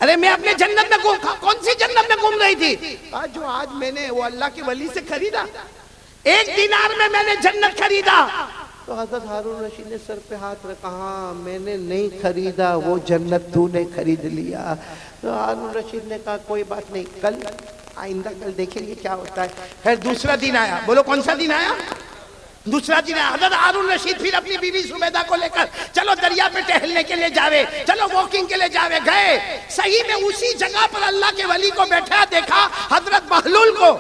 ارے میں اپنے جنت میں کون سی جنت میں گھوم رہی تھی؟ کہا جو آج میں نے وہ اللہ کے ولی سے خریدا، 1 دینار میں نے جنت خریدا۔ تو حضرت ہارون رشید نے سر پہ ہاتھ رکھا، ہاں میں نے نہیں خریدا، وہ جنت تو نے خرید لیا۔ تو ہارون رشید نے کہا کوئی بات نہیں، کل دیکھیں گے کیا ہوتا ہے۔ خیر دوسرا دن آیا، بولو کون سا دن آیا؟ دوسرا دن حضرت ہارون رشید پھر اپنی بیوی زبیدہ کو لے کر چلو دریا پہ ٹہلنے کے لیے جاوے، چلو واکنگ کے لیے جاوے، گئے صحیح میں اسی جگہ پر اللہ کے ولی کو بیٹھا دیکھا حضرت بہلول کو،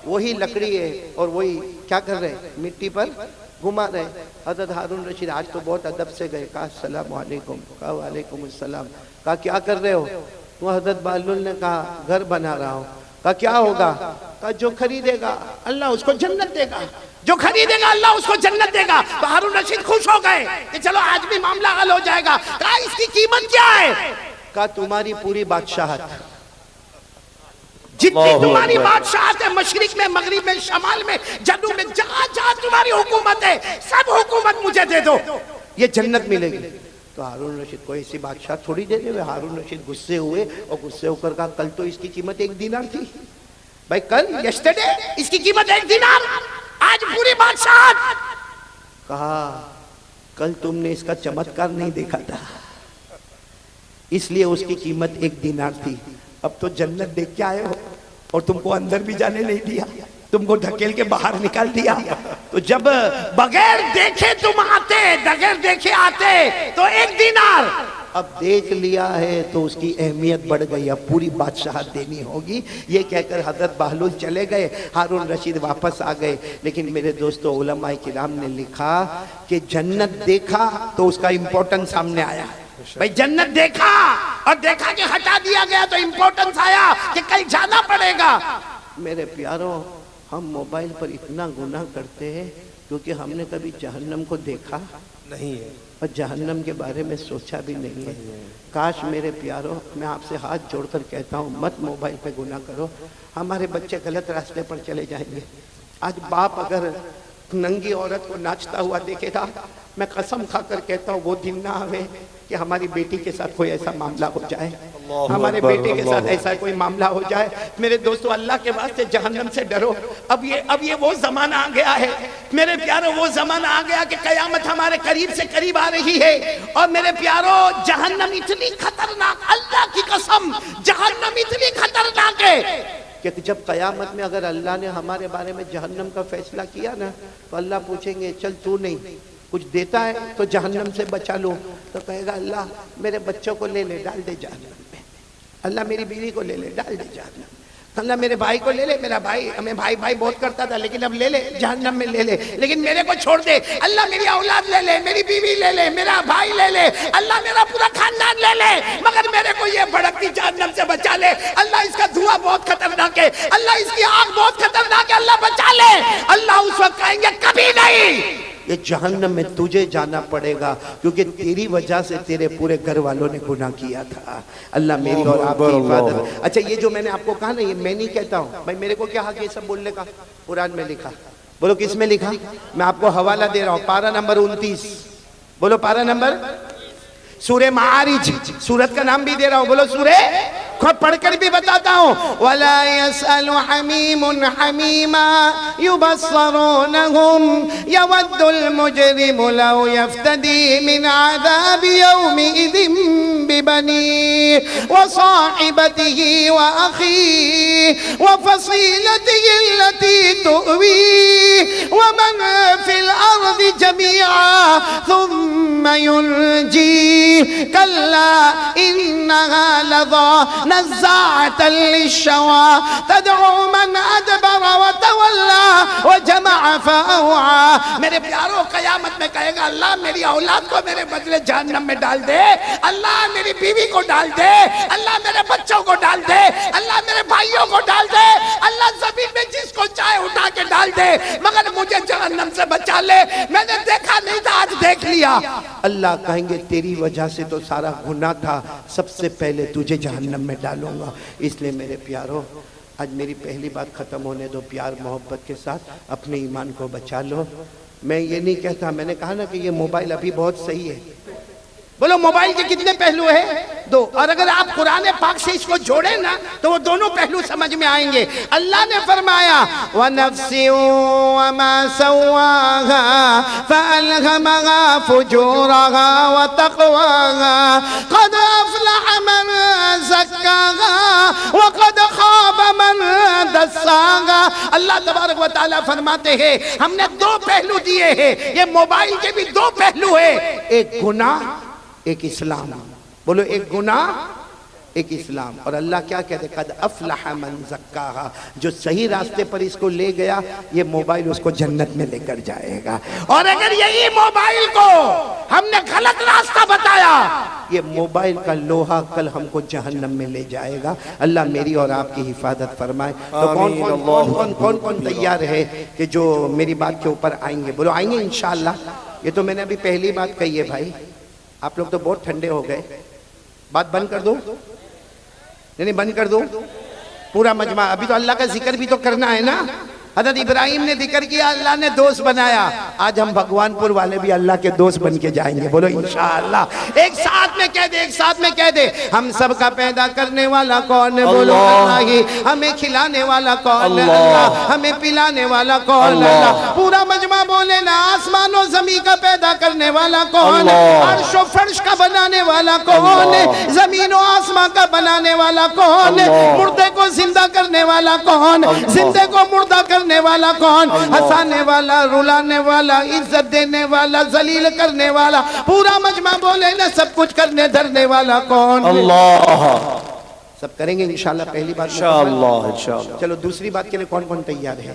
وہی لکڑی ہے اور وہی کیا کر رہے مٹی پر گھما رہے. حضرت ہارون رشید آج تو بہت ادب سے گئے، کہا السلام علیکم، کہا وعلیکم السلام، کہا کیا کر رہے ہو؟ وہ حضرت بہلول نے کہا گھر بنا رہا ہوں. کہا کیا ہوگا؟ کہا جو خریدے گا اللہ اس کو جنت دے گا، جو خریدے گا اللہ اس کو جنت دے گا. تو ہارون رشید خوش ہو گئے کہ چلو آج بھی معاملہ حل ہو جائے گا. کہا اس کی قیمت کیا ہے؟ کہا تمہاری پوری بادشاہت، جتنی تمہاری بادشاہت ہے، مشرق میں، مغرب میں، شمال میں، جنوب میں، جہاں جہاں تمہاری حکومت ہے سب حکومت مجھے دے دو، یہ جنت ملے گی. تو ہارون رشید کو ایسی بادشاہ تھوڑی دے دے. ہارون رشید غصے ہوئے اور غصے ہو کر کہا کل تو اس کی قیمت 1 دینار تھی بھائی، کل یسٹرڈے اس کی قیمت 1 دینار، آج پوری بادشاہت. کہا کل تم نے اس کا چمتکار نہیں دیکھا تھا اس لیے اس کی قیمت 1 دینار تھی، اب تو جنت دیکھ کے آئے ہو اور تم کو اندر بھی جانے نہیں دیا، تم کو دھکیل کے باہر نکال دیا. تو جب بغیر دیکھے تم آتے، بغیر دیکھے آتے تو 1 دینار، اب دیکھ لیا ہے تو اس کی اہمیت بڑھ گئی، اب پوری بادشاہت دینی ہوگی. یہ کہہ کر حضرت بہلول چلے گئے، ہارون رشید واپس آ گئے. لیکن میرے دوستو علماء کرام نے لکھا کہ جنت دیکھا تو اس کا امپورٹنس سامنے آیا. بھئی جنت دیکھا اور دیکھا کہ ہٹا دیا گیا تو امپورٹنس آیا کہ کل جانا پڑے گا. میرے پیاروں، ہم موبائل پر اتنا گناہ کرتے ہیں کیونکہ ہم نے کبھی جہنم کو دیکھا نہیں ہے اور جہنم کے بارے میں سوچا بھی نہیں ہے. کاش میرے پیاروں، میں آپ سے ہاتھ جوڑ کر کہتا ہوں مت موبائل پہ گناہ کرو. ہمارے بچے غلط راستے پر چلے جائیں گے. آج باپ اگر ننگی عورت کو ناچتا ہوا دیکھے گا، میں قسم کھا کر کہتا ہوں وہ دن نہ آوے کہ ہماری بیٹی کے ساتھ کوئی ایسا معاملہ ہو جائے، ہمارے بیٹے کے ساتھ ایسا کوئی معاملہ ہو جائے. میرے دوستو اللہ کے واسطے جہنم سے ڈرو. اب یہ وہ زمانہ آ گیا ہے میرے پیاروں، وہ زمانہ آ گیا کہ قیامت ہمارے قریب سے قریب آ رہی ہے. اور میرے پیاروں جہنم اتنی خطرناک، اللہ کی قسم جہنم اتنی خطرناک ہے کہ جب قیامت میں اگر اللہ نے ہمارے بارے میں جہنم کا فیصلہ کیا نا تو اللہ پوچھیں گے چل تو نہیں کچھ دیتا ہے تو جہنم سے بچا لو. تو کہے گا اللہ میرے بچوں کو لے لے ڈال دے جہنم میں، اللہ میری بیوی کو لے لے ڈال دے جہنم میں، اللہ میرے بھائی کو لے لے، میرا بھائی ہمیں بھائی بہت کرتا تھا لیکن اب لے لے جہنم میں لے لے، لیکن میرے کو چھوڑ دے. اللہ میری اولاد لے لے، میری بیوی لے لے، میرا بھائی لے لے، اللہ میرا پورا خاندان لے لے، مگر میرے کو یہ بھڑکتی جہنم سے بچا لے. اللہ اس کا دھواں بہت خطرناک ہے، اللہ اس کی آگ بہت خطرناک ہے، اللہ بچا لے. اللہ اس وقت کہیں گے کبھی نہیں، یہ جہنم میں تجھے جانا پڑے گا کیونکہ تیری وجہ سے تیرے پورے گھر والوں نے گناہ کیا تھا. اللہ میری اور آپ کی حفاظت. اچھا یہ جو میں نے آپ کو کہا نا یہ میں نہیں کہتا ہوں بھائی، میرے کو کیا حق یہ سب بولنے کا؟ قرآن میں لکھا. بولو کس میں لکھا؟ میں آپ کو حوالہ دے رہا ہوں، پارہ نمبر 29. بولو پارہ نمبر، سورہ معارج، سورت کا نام بھی دے رہا ہوں. بولو سورہ، خود پڑھ کر بھی بتاتا ہوں. وَلَا يَسْأَلُ حَمِيمٌ حَمِيمًا يُبَصَّرُونَهُمْ يَوَدُّ الْمُجْرِمُ لَوْ يَفْتَدِي مِنْ عَذَابِ يَوْمِئِذٍ بِبَنِيهِ وَصَاحِبَتِهِ وَأَخِيهِ وَفَصِيلَتِهِ الَّتِي تُؤْوِيهِ وَمَنْ فِي الْأَرْضِ جَمِيعًا ثُمَّ يُنْجِيهِ كَلَّا إِنَّهَا لَظَىٰ نزاعة للشوى تدعو من ادبر وتولى وجمع فاوعى. میرے پیاروں قیامت میں کہے گا اللہ میری اولاد کو میرے بدلے جہنم میں ڈال دے، اللہ میری بیوی کو ڈال دے، اللہ میرے بچوں کو ڈال دے، اللہ میرے بھائیوں کو ڈال دے، اللہ زمین میں جس کو چاہے اٹھا کے ڈال دے، مگر مجھے جہنم سے بچا لے. میں نے دیکھا نہیں تھا آج دیکھ لیا. اللہ کہیں گے تیری وجہ سے تو سارا گناہ تھا، سب سے پہلے تجھے جہنم میں ڈالوں گا. اس لیے میرے پیاروں آج میری پہلی بات ختم ہونے دو، پیار محبت کے ساتھ اپنے ایمان کو بچا لو. میں یہ نہیں کہتا، میں نے کہا نا کہ یہ موبائل ابھی بہت صحیح ہے. بولو موبائل کے کتنے پہلو ہیں؟ 2. اور اگر آپ قرآن پاک سے اس کو جوڑیں نا تو وہ دونوں پہلو سمجھ میں آئیں گے. اللہ نے فرمایا وَنَفْسٍ وَمَا سَوَّاهَا فَأَلْهَمَهَا فُجُورَهَا وَتَقْوَاهَا قَدْ أَفْلَحَ مَنْ زَكَّاهَا وقد خاب من دساگا۔ اللہ تبارک و تعالیٰ فرماتے ہیں ہم نے دو پہلو دیے ہیں، یہ موبائل کے بھی دو پہلو ہیں، ایک گناہ ایک اسلام۔ بولو ایک گناہ ایک اسلام۔ اور اللہ کیا کہتے ہیں؟ قد افلح من زکاہا، جو صحیح راستے پر اس کو لے گیا یہ موبائل اس کو جنت میں لے کر جائے گا، اور اگر یہی موبائل کو ہم نے غلط راستہ بتایا یہ موبائل کا لوہا کل ہم کو جہنم میں لے جائے گا۔ اللہ میری اور آپ کی حفاظت فرمائے۔ تو کون تیار ہے کہ جو میری بات کے اوپر آئیں گے؟ بولو آئیں گے انشاءاللہ۔ یہ تو میں نے ابھی پہلی بات کہی ہے بھائی، آپ لوگ تو بہت ٹھنڈے ہو گئے، بات بند کر دو، نہیں بند کر دو پورا مجمع۔ ابھی تو اللہ کا ذکر بھی تو کرنا ہے نا۔ حضرت ابراہیم نے ذکر کیا، اللہ نے دوست بنایا، آج ہم بھگوان پور والے بھی اللہ کے دوست بن کے جائیں گے۔ بولو انشاءاللہ۔ ایک ساتھ میں کہہ دے، ایک ساتھ میں کہہ دے، ہم سب کا پیدا کرنے والا کون ہے؟ بولو اللہ ہی۔ ہمیں کھلانے والا کون ہے؟ اللہ۔ ہمیں پلانے والا کون ہے؟ اللہ۔ پورا مجمع بولے نا، آسمان و زمین کا پیدا کرنے والا کون ہے؟ عرش و فرش کا بنانے والا کون ہے؟ زمین و آسمان کا بنانے والا کون ہے؟ مردے کو زندہ کرنے والا کون؟ زندے کو مردہ کرنے والا کون؟ ہنسانے والا، رلانے والا، عزت دینے والا، ذلیل کرنے والا۔ پورا مجمع بولے نا، سب کچھ کرنے دھرنے والا کون؟ اللہ۔ سب کریں گے انشاءاللہ۔ پہلی بات انشاءاللہ۔ چلو دوسری بات کے لیے کون کون تیار ہے؟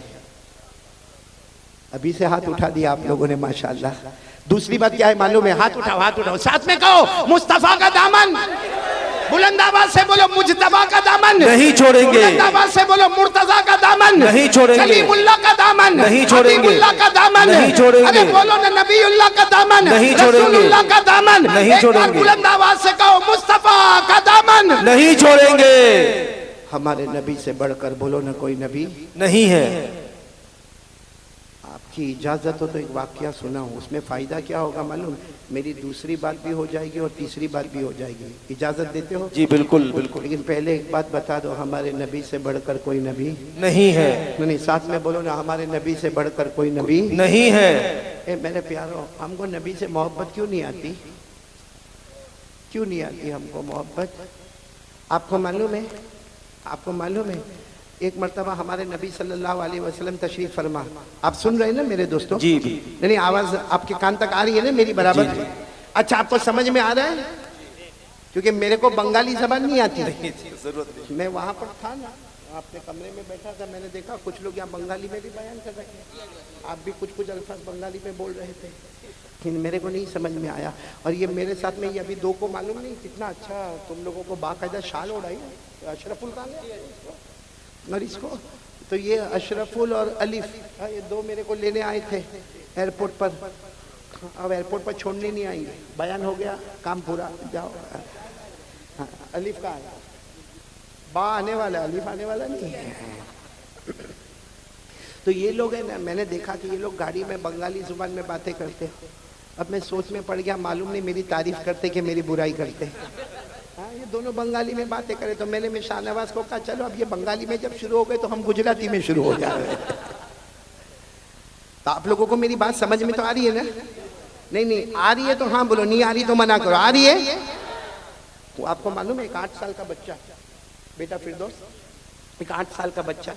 ابھی سے ہاتھ اٹھا دیا آپ لوگوں نے ماشاءاللہ۔ دوسری بات کیا ہے معلوم ہے؟ ہاتھ اٹھاؤ، ہاتھ اٹھاؤ، ساتھ میں کہو مصطفیٰ کا دامن۔ بلند آواز سے بولو مجتبیٰ کا دامن نہیں چھوڑیں گے۔ بلند آواز سے بولو مرتضیٰ کا دامن نہیں چھوڑیں گے۔ کلیم اللہ کا دامن نہیں چھوڑیں گے۔ حبیب اللہ کا دامن نہیں چھوڑیں گے۔ ارے بولو نا نبی اللہ کا دامن نہیں چھوڑیں رسول گے۔ اللہ کا دامن نہیں ایک چھوڑیں بار گے۔ بلند آواز سے کہو مصطفیٰ کا دامن نہیں چھوڑیں گے۔ ہمارے نبی سے بڑھ کر بولو نا کوئی نبی نہیں ہے۔ آپ کی اجازت ہو تو ایک واقعہ سنا ہوں، اس میں فائدہ کیا ہوگا معلوم؟ میری دوسری بات بھی ہو جائے گی اور تیسری بات بھی ہو جائے گی۔ اجازت دیتے ہو؟ جی بالکل بالکل۔ لیکن پہلے ایک بات بتا دو، ہمارے نبی سے بڑھ کر کوئی نبی نہیں ہے۔ نہیں، ساتھ میں بولو نا، ہمارے نبی سے بڑھ کر کوئی نبی نہیں ہے۔ اے میرے پیارو، ہم کو نبی سے محبت کیوں نہیں آتی؟ کیوں نہیں آتی ہم کو محبت؟ آپ کو معلوم ہے؟ آپ کو معلوم ہے ایک مرتبہ ہمارے نبی صلی اللہ علیہ وسلم تشریف فرما، آپ سن رہے ہیں نا میرے دوستوں؟ جی بھی۔ نہیں آواز آپ کے کان تک آ رہی ہے نا میری برابر؟ اچھا آپ کو سمجھ میں آ رہا ہے؟ کیونکہ میرے کو بنگالی زبان نہیں آتی۔ میں وہاں پر تھا نا، آپ نے کمرے میں بیٹھا تھا، میں نے دیکھا کچھ لوگ یہاں بنگالی میں بھی بیان کر رہے ہیں، آپ بھی کچھ الفاظ بنگالی میں بول رہے تھے، لیکن میرے کو نہیں سمجھ میں آیا۔ اور یہ میرے ساتھ میں یہ ابھی دو کو معلوم نہیں کتنا اچھا تم لوگوں کو باقاعدہ شال اڑائی، اشرف الخان اور اس کو تو یہ اشرف ال اور الف یہ دو میرے کو لینے آئے تھے ایئرپورٹ پر، اب ایئرپورٹ پر چھوڑنے نہیں آئیں گے، بیان ہو گیا، کام پورا، جاؤ۔ الف کا آیا، با آنے والا، الف آنے والا نہیں ہے۔ تو یہ لوگ ہیں نا، میں نے دیکھا کہ یہ لوگ گاڑی میں بنگالی زبان میں باتیں کرتے، اب میں سوچ میں پڑ گیا، معلوم نہیں میری تعریف کرتے کہ میری برائی کرتے۔ یہ دونوں بنگالی میں باتیں کرے تو میں نے شاہ نواز کو کہا چلو اب یہ بنگالی میں جب شروع ہو گئے تو ہم گجراتی میں شروع ہو جائیں۔ تو آپ لوگوں کو میری بات سمجھ میں تو آ رہی ہے نا؟ نہیں آ رہی ہے تو ہاں بولو، نہیں آ رہی تو منع کرو۔ آ رہی ہے؟ وہ آپ کو معلوم ہے ایک 8 سال کا بچہ، بیٹا فردوس، ایک 8 سال کا بچہ،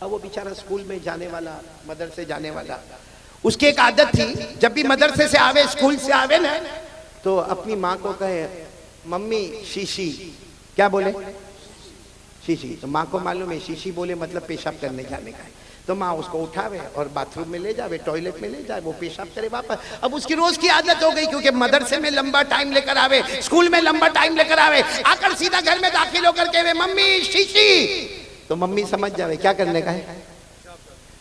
اب وہ بیچارہ اسکول میں جانے والا، مدرسے جانے والا، اس کی ایک عادت تھی جب بھی مدرسے سے آوے، اسکول سے آوے نا، تو اپنی ماں کو کہے ممی شیشی، کیا بولے؟ شیشی۔ تو ماں کو معلوم ہے شیشی بولے مطلب پیشاب کرنے جانے کا ہے، تو ماں اس کو اٹھاوے اور باتھ روم میں لے جاوے، ٹوائلٹ میں لے جائے، وہ پیشاب کرے واپس۔ اب اس کی روز کی عادت ہو گئی، کیونکہ مدرسے میں لمبا ٹائم لے کر آوے، اسکول میں لمبا ٹائم لے کر آوے، آ کر سیدھا گھر میں داخل ہو کر کہے ممی شیشی، تو ممی سمجھ جاوے کیا کرنے کا ہے،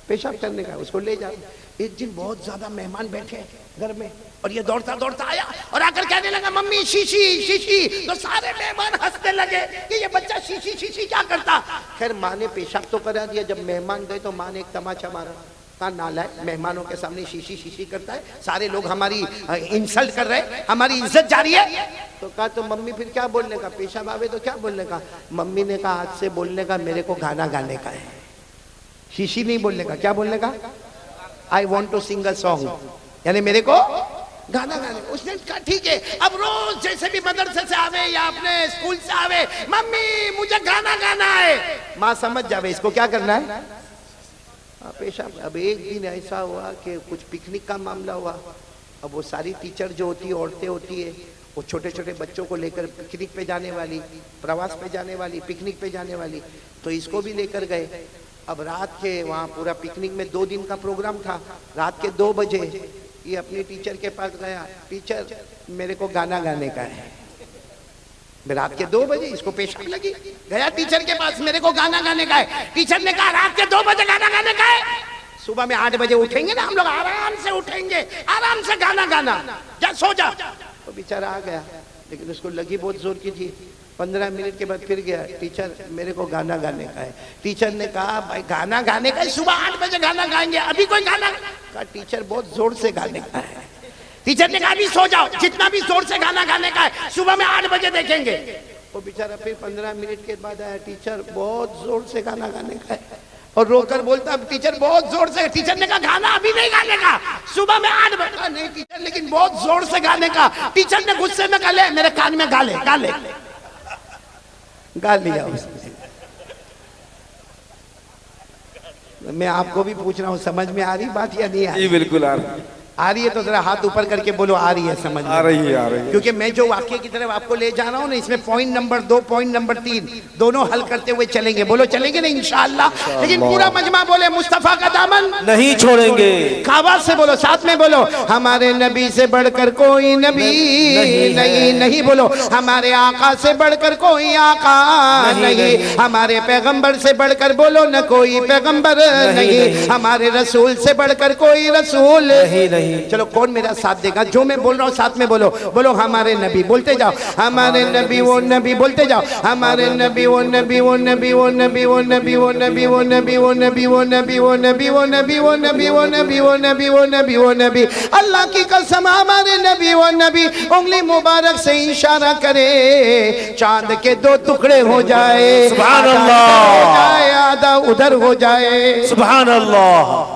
پیشاب کرنے کا ہے، اس کو لے جاوے۔ ایک دن بہت زیادہ مہمان بیٹھے گھر میں، اور یہ دوڑتا دوڑتا آیا اور آ کر کہنے لگا ممی شیشی شیشی، تو سارے مہمان ہنسنے لگے کہ یہ بچہ شیشی شیشی کیا کرتا۔ خیر ماں نے پیشاب تو کرا دیا، جب مہمان گئے تو ماں نے ایک تماچا مارا، کہا نالائق، مہمانوں کے سامنے شیشی شیشی کرتا ہے، سارے لوگ ہماری انسلٹ کر رہے، ہماری عزت جا رہی ہے۔ تو کہا تو ممی پھر کیا بولنے کا، پیشاب آوے تو کیا بولنے کا؟ ممی نے کہا آج سے بولنے کا میرے کو گانا گانے کا ہے، شیشی نہیں بولنے کا، کیا بولنے کا؟ I want to sing a song، یعنی میرے کو گانا گانے. اس نے کہا ٹھیک ہے. اب روز جیسے بھی مدرسے سے آوے یا اپنے اسکول سے آوے, ممی مجھے گانا گانا ہے. ماں سمجھ جاوے اس کو کیا کرنا ہے پیشہ. اب ایک دن ایسا ہوا کہ کچھ پکنک کا معاملہ ہوا. اب وہ ساری ٹیچر جو ہوتی ہے, عورتیں ہوتی ہے, وہ چھوٹے چھوٹے بچوں کو لے کر پکنک پہ جانے والی, پرواس پہ جانے والی, پکنک پہ جانے والی, تو اس کو بھی لے کر گئے. اب رات کے وہاں پورا پکنک میں 2 دن کا پروگرام تھا. رات کے 2 بجے یہ اپنی ٹیچر کے پاس گیا, ٹیچر میرے کو گانا گانے کا ہے. رات کے 2 بجے اس کو پیشاب لگی, گیا ٹیچر کے پاس, میرے کو گانا گانے کا ہے. ٹیچر نے کہا رات کے 2 بجے گانا گانے کا ہے, صبح میں 8 بجے اٹھیں گے نا ہم لوگ, آرام سے اٹھیں گے, آرام سے گانا گانا, جا سو جا. وہ بیچارہ آ گیا, لیکن اس کو لگی بہت زور کی تھی. 15 منٹ کے بعد پھر گیا, ٹیچر میرے کو گانا گانے کا ہے. ٹیچر نے کہا بھائی گانا گانے کا ہے, صبح 8 بجے گانا گائیں گے, ابھی کوئی گانا. کہا ٹیچر بہت زور سے گانے کا ہے. ٹیچر نے کہا ابھی سو جاؤ, جتنا بھی زور سے گانا گانے کا ہے صبح میں 8 بجے دیکھیں گے. وہ بیچارہ پھر 15 منٹ کے بعد آیا, ٹیچر بہت زور سے گانا گانے کا ہے, اور رو کر بولتا ٹیچر بہت زور سے. ٹیچر نے کہا گانا ابھی نہیں گانے کا, صبح میں 8 بجے. نہیں ٹیچر لیکن بہت زور سے گانے کا. ٹیچر نے غصے میں کہا لے میرے کان میں گا لے, گا لے. گا لیا اس نے. میں آپ کو بھی پوچھ رہا ہوں, سمجھ میں آ رہی بات یا نہیں آ رہی؟ بالکل آ رہی ہے تو ذرا ہاتھ اوپر کر کے بولو آ رہی ہے سمجھ میں. آ رہی ہے. کیونکہ میں جو واقعے کی طرف آپ کو لے جا رہا ہوں نا, اس میں پوائنٹ نمبر 2, پوائنٹ نمبر 3 دونوں حل کرتے ہوئے چلیں گے. بولو چلیں گے نا انشاءاللہ. لیکن پورا مجمع بولے مصطفیٰ کا دامن نہیں چھوڑیں گے. آواز سے بولو, ساتھ میں بولو, ہمارے نبی سے بڑھ کر کوئی نبی نہیں. نہیں بولو, ہمارے آقا سے بڑھ کر کوئی آقا نہیں. ہمارے پیغمبر سے بڑھ کر بولو نہ کوئی پیغمبر نہیں. ہمارے رسول سے بڑھ کر کوئی رسول نہیں. چلو کون میرا ساتھ دے گا؟ جو میں بول رہا ہوں ساتھ میں بولو. بولو ہمارے نبی, بولتے جاؤ ہمارے نبی وہ نبی, بولتے جاؤ ہمارے نبی وہ نبی, وہ نبی وہ نبی, وہ نبی وہ نبی, وہ نبی وہ نبی, وہ نبی وہ نبی, وہ نبی وہ نبی, وہ نبی وہ نبی, وہ نبی وہ نبی. اللہ کی قسم ہمارے نبی وہ نبی انگلی مبارک سے اشارہ کرے, چاند کے 2 ٹکڑے ہو جائے, سبحان اللہ, آدھا ادھر ہو جائے. سبحان اللہ.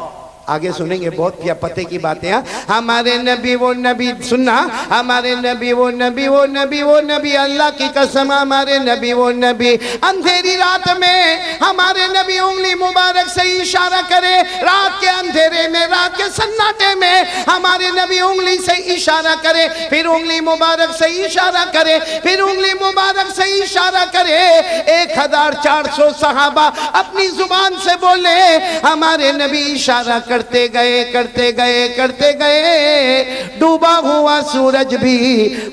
آگے سنیں گے بہت کیا پتے کی باتیں. ہمارے نبی وہ نبی, سننا, ہمارے نبی وہ نبی, وہ نبی وہ نبی, اللہ کی قسم ہمارے نبی وہ نبی اندھیری رات میں ہمارے نبی انگلی مبارک سے اشارہ کرے. رات کے اندھیرے میں, رات کے سناٹے میں ہمارے نبی انگلی سے اشارہ کرے, پھر انگلی مبارک سے اشارہ کرے, پھر انگلی مبارک سے اشارہ کرے. 1400 صحابہ اپنی زبان سے بولے, ہمارے نبی اشارہ کرتے گئے, کرتے گئے, کرتے گئے, ڈوبا ہوا سورج بھی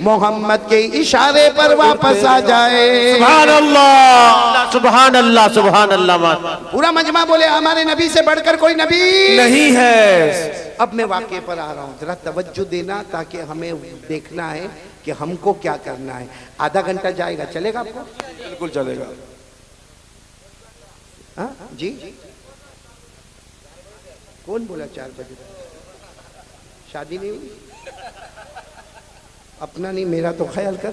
محمد کے اشارے پر واپس آ جائے. سبحان اللہ, سبحان اللہ, سبحان اللہ. پورا مجمع بولے ہمارے نبی سے بڑھ کر کوئی نبی نہیں ہے. اب میں واقعے پر آ رہا ہوں, ذرا توجہ دینا تاکہ ہمیں دیکھنا ہے کہ ہم کو کیا کرنا ہے. آدھا گھنٹہ جائے گا, چلے گا آپ کو؟ بالکل چلے گا. ہاں جی, کون بولا 4 بجے؟ شادی نہیں ہوئی؟ اپنا نہیں, میرا تو خیال کر,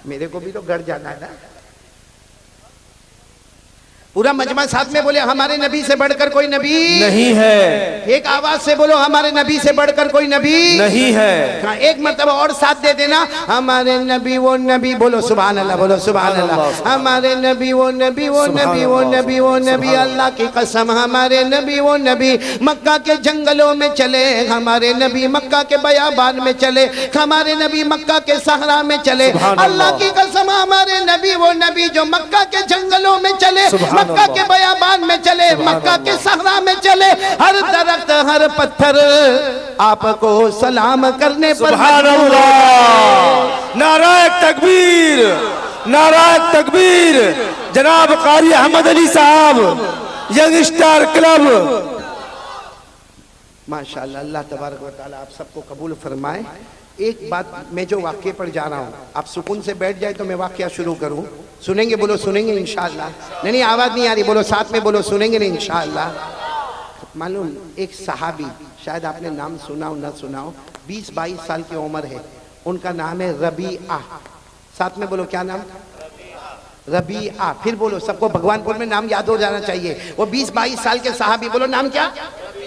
میرے کو بھی تو گھر جانا ہے نا. پورا مجمع ساتھ میں بولے ہمارے نبی سے بڑھ کر کوئی نبی نہیں ہے. ایک آواز سے بولو ہمارے نبی سے بڑھ کر کوئی نبی نہیں ہے. ہاں ایک مرتبہ اور ساتھ دے دینا, ہمارے نبی وہ نبی, بولو سبحان اللہ, بولو سبحان اللہ. ہمارے نبی وہ نبی, وہ نبی وہ نبی, وہ نبی, اللہ کی قسم ہمارے نبی وہ نبی مکہ کے جنگلوں میں چلے, ہمارے نبی مکہ کے بیابان میں چلے, ہمارے نبی مکہ کے صحرا میں چلے. اللہ کی قسم ہمارے نبی وہ نبی جو مکہ کے جنگلوں میں چلے, مکہ کے بیابان میں چلے, مکہ کے صحرا میں چلے, ہر درخت ہر پتھر آپ کو سلام کرنے پر. سبحان اللہ, نعرہ تکبیر, نعرہ تکبیر. جناب قاری احمد علی صاحب, ینگ اسٹار کلب. ماشاءاللہ, اللہ تبارک و تعالی آپ سب کو قبول فرمائے. ایک بات, میں جو واقعے پر جا رہا ہوں, آپ سکون سے بیٹھ جائے تو میں واقعہ شروع کروں. سنیں گے؟ بولو سنیں گے انشاءاللہ. نہیں آواز نہیں آ رہی, بولو ساتھ میں بولو سنیں گے نہیں انشاءاللہ. معلوم ایک صحابی, شاید آپ نے نام سنا ہو نہ سنا ہو, 20-22 سال کی عمر ہے, ان کا نام ہے ربیعہ. ساتھ میں بولو کیا نام؟ ربیعہ. پھر بولو, سب کو بھگوان پور میں نام یاد ہو جانا چاہیے. وہ 20-22 سال کے صحابی, بولو نام کیا؟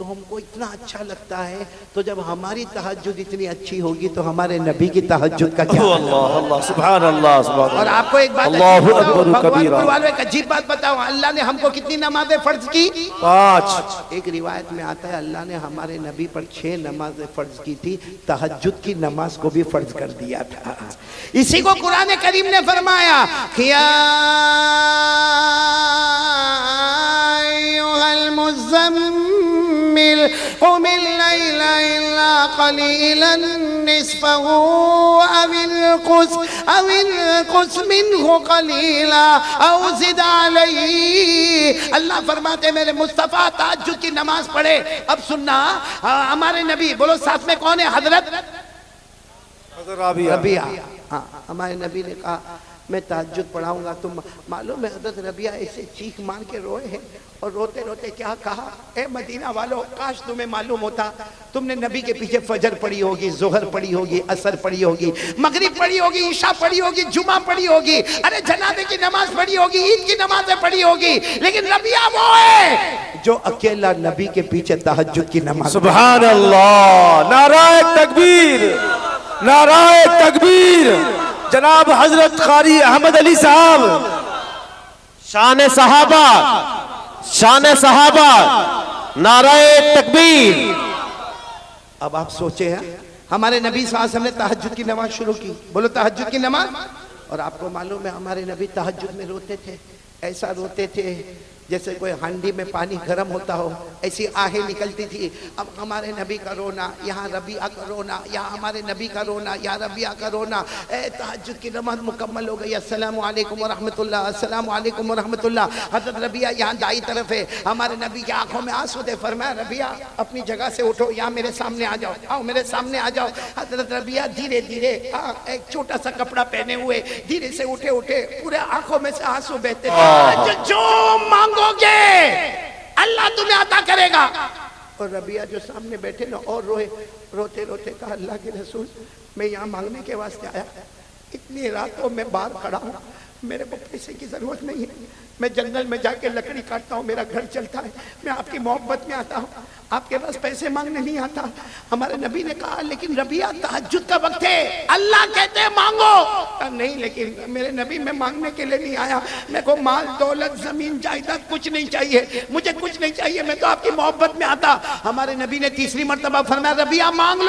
تو ہم کو اتنا اچھا لگتا ہے، تو جب ہماری تہجد اتنی اچھی ہوگی تو ہمارے نبی کی تہجد کا کیا؟ اللہ اللہ سبحان اللہ سبحان اور آپ کو ایک بات اللہ اکبر کبیرہ، ایک عجیب بات بتاؤں، اللہ نے ہم کو کتنی نمازیں فرض کی؟ 5۔ ایک روایت میں آتا ہے اللہ نے ہمارے نبی پر 6 نمازیں فرض کی تھی، تہجد کی نماز کو بھی فرض کر دیا تھا۔ اسی کو قرآن کریم نے فرمایا یا ایھا المزمل قم اللیل الا قلیلا نصفہ او انقص منہ قلیلا او زد علیہ۔ اللہ فرماتے ہیں میرے مصطفیٰ تہجد کی نماز پڑھے۔ اب سننا، ہمارے نبی، بولو ساتھ میں کون ہے؟ حضرت ربیعہ۔ ہاں، ہمارے نبی نے کہا میں تہجد پڑھاؤں گا۔ تم معلوم ہے حضرت ربیعہ ایسے چیخ مار کے روئے ہیں، اور روتے روتے کیا کہا؟ اے مدینہ والو، کاش تمہیں معلوم ہوتا، تم نے نبی کے پیچھے فجر پڑھی ہوگی، ظہر پڑھی ہوگی، عصر پڑھی ہوگی، مغرب پڑھی ہوگی، عشاء پڑھی ہوگی، جمعہ پڑھی ہوگی، ارے جنازے کی نماز پڑھی ہوگی، عید کی نمازیں پڑھی ہوگی، لیکن ربیعہ وہ ہے جو اکیلا نبی کے پیچھے تہجد کی نماز۔ سبحان اللہ، نعرہ تکبیر، نعرہ تکبیر، جناب حضرت قاری احمد علی صاحب، شان صحابہ، شان صحابہ، نعرہ تکبیر۔ اب آپ سوچے ہیں، ہمارے نبی صلی اللہ علیہ وسلم نے تہجد کی نماز شروع کی، بولو تہجد کی نماز، اور آپ کو معلوم ہے ہمارے نبی تہجد میں روتے تھے، ایسا روتے تھے جیسے کوئی ہانڈی میں پانی گرم ہوتا ہو، ایسی آہیں نکلتی تھی۔ اب ہمارے نبی کا رونا، یہاں ربیعہ کا رونا، یہاں ہمارے نبی کا رونا، یا ربیعہ کا رونا۔ اے تہجد کی نماز مکمل ہو گئی، السلام علیکم ورحمت اللہ، السلام علیکم ورحمت اللہ۔ حضرت ربیعہ یہاں دائیں طرف ہے، ہمارے نبی کی آنکھوں میں آنسو تھے، فرمایا ربیعہ اپنی جگہ سے اٹھو، یہاں میرے سامنے آ جاؤ، آؤ میرے سامنے آ جاؤ۔ حضرت ربیعہ دھیرے دھیرے ایک چھوٹا سا کپڑا پہنے ہوئے دھیرے سے اٹھے، پورے آنکھوں میں سے آنسو بہتے تھے۔ آج جو مانگو گے اللہ تمہیں عطا کرے گا۔ اور ربیعہ جو سامنے بیٹھے نا اور روتے روتے کہا اللہ کے رسول میں یہاں مانگنے کے واسطے آیا، اتنی راتوں میں باہر کھڑا ہوں، میرے کو پیسے کی ضرورت نہیں ہے، میں جنگل میں جا کے لکڑی کاٹتا ہوں، میرا گھر چلتا ہے، میں آپ کی محبت میں آتا ہوں، آپ کے پاس پیسے مانگنے نہیں آتا۔ ہمارے نبی نے کہا لیکن ربیعہ تہجد کا وقت ہے، اللہ کہتے ہیں مانگو۔ نہیں لیکن میرے نبی میں مانگنے کے لیے نہیں آیا، میرے کو مال دولت زمین جائیداد کچھ نہیں چاہیے، مجھے کچھ نہیں چاہیے، میں تو آپ کی محبت میں آتا۔ ہمارے نبی نے تیسری مرتبہ فرمایا ربیعہ مانگ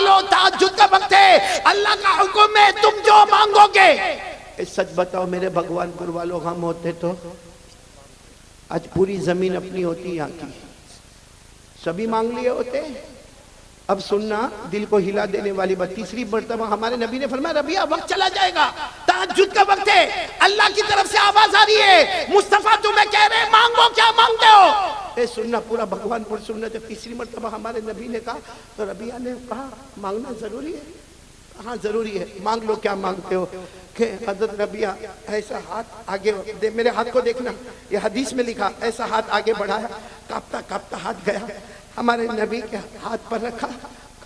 لو، تہجد کا وقت ہے، اللہ کا حکم ہے، تم جو مانگو گے۔ سچ بتاؤ میرے بھگوان پور والوں، ہم ہوتے تو آج پوری زمین اپنی ہوتی یہاں کی، سبھی مانگ لیے ہوتے۔ اب سننا دل کو ہلا دینے والی بات، تیسری مرتبہ ہمارے نبی نے فرمایا ربیعہ وقت چلا جائے گا، تہجد کا وقت ہے، اللہ کی طرف سے آواز آ رہی ہے، مصطفیٰ تمہیں کہہ رہے مانگو، کیا مانگتے ہو؟ اے سننا پورا بھگوان پور سننا۔ جب تیسری مرتبہ ہمارے نبی نے کہا تو ربیعہ نے کہا مانگنا ضروری ہے؟ ہاں ضروری ہے، مانگ لو، کیا مانگتے ہو؟ کہ حضرت ربیعہ ایسا ہاتھ آگے، میرے ہاتھ کو دیکھنا، یہ حدیث میں لکھا، ایسا ہاتھ آگے بڑھایا، کاپتا کاپتا ہاتھ گیا ہمارے نبی کے ہاتھ پر رکھا،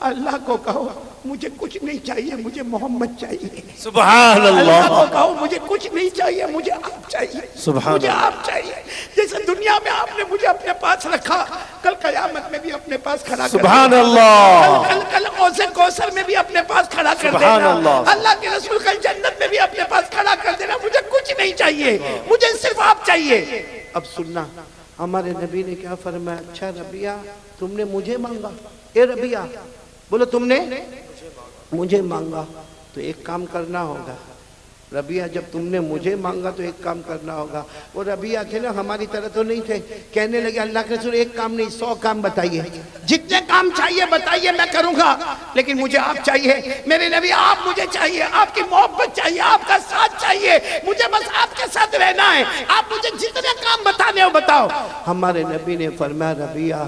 اللہ کو کہو مجھے کچھ نہیں چاہیے، مجھے محمد چاہیے۔ سبحان اللہ، اللہ کو کہو مجھے کچھ نہیں چاہیے، مجھے آپ چاہیے، سبحان مجھے آپ چاہیے۔ جیسے دنیا میں آپ نے مجھے اپنے پاس رکھا، کل قیامت میں بھی اپنے پاس کھڑا کر سبحان دینا۔ اللہ، کل اوزے کوثر میں بھی اپنے پاس کھڑا کر سبحان دینا۔ اللہ، اللہ کے رسول کل جنت میں بھی اپنے پاس کھڑا کر دینا، مجھے کچھ نہیں چاہیے، مجھے صرف آپ چاہیے۔ اب سننا ہمارے نبی نے کیا فرمایا، اچھا ربیعہ تم نے مجھے مانگا، اے ربیعہ بولو تم نے مجھے مانگا تو ایک کام کرنا ہوگا۔ ربیعہ جب تم نے مجھے مانگا تو ایک کام کرنا ہوگا۔ وہ ربیعہ تھے نا ہماری طرح تو نہیں تھے، کہنے لگے اللہ کے رسول ایک کام نہیں 100 کام بتائیے، جتنے کام چاہیے بتائیے میں کروں گا، لیکن مجھے آپ چاہیے میرے نبی، آپ مجھے چاہیے، آپ کی محبت چاہیے، آپ کا ساتھ چاہیے، مجھے بس آپ کے ساتھ رہنا ہے، آپ مجھے جتنے کام بتانے ہو بتاؤ۔ ہمارے نبی نے فرمایا ربیعہ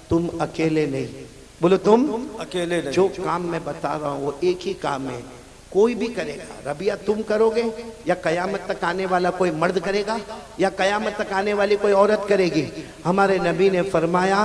تم اکیلے نہیں، بولو تم اکیلے نہیں، جو کام میں بتا رہا ہوں وہ ایک ہی کام ہے، کوئی بھی کرے گا۔ ربیعہ تم کرو گے یا قیامت تک آنے والا کوئی مرد کرے گا یا قیامت تک آنے والی کوئی عورت کرے گی؟ ہمارے نبی نے فرمایا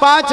5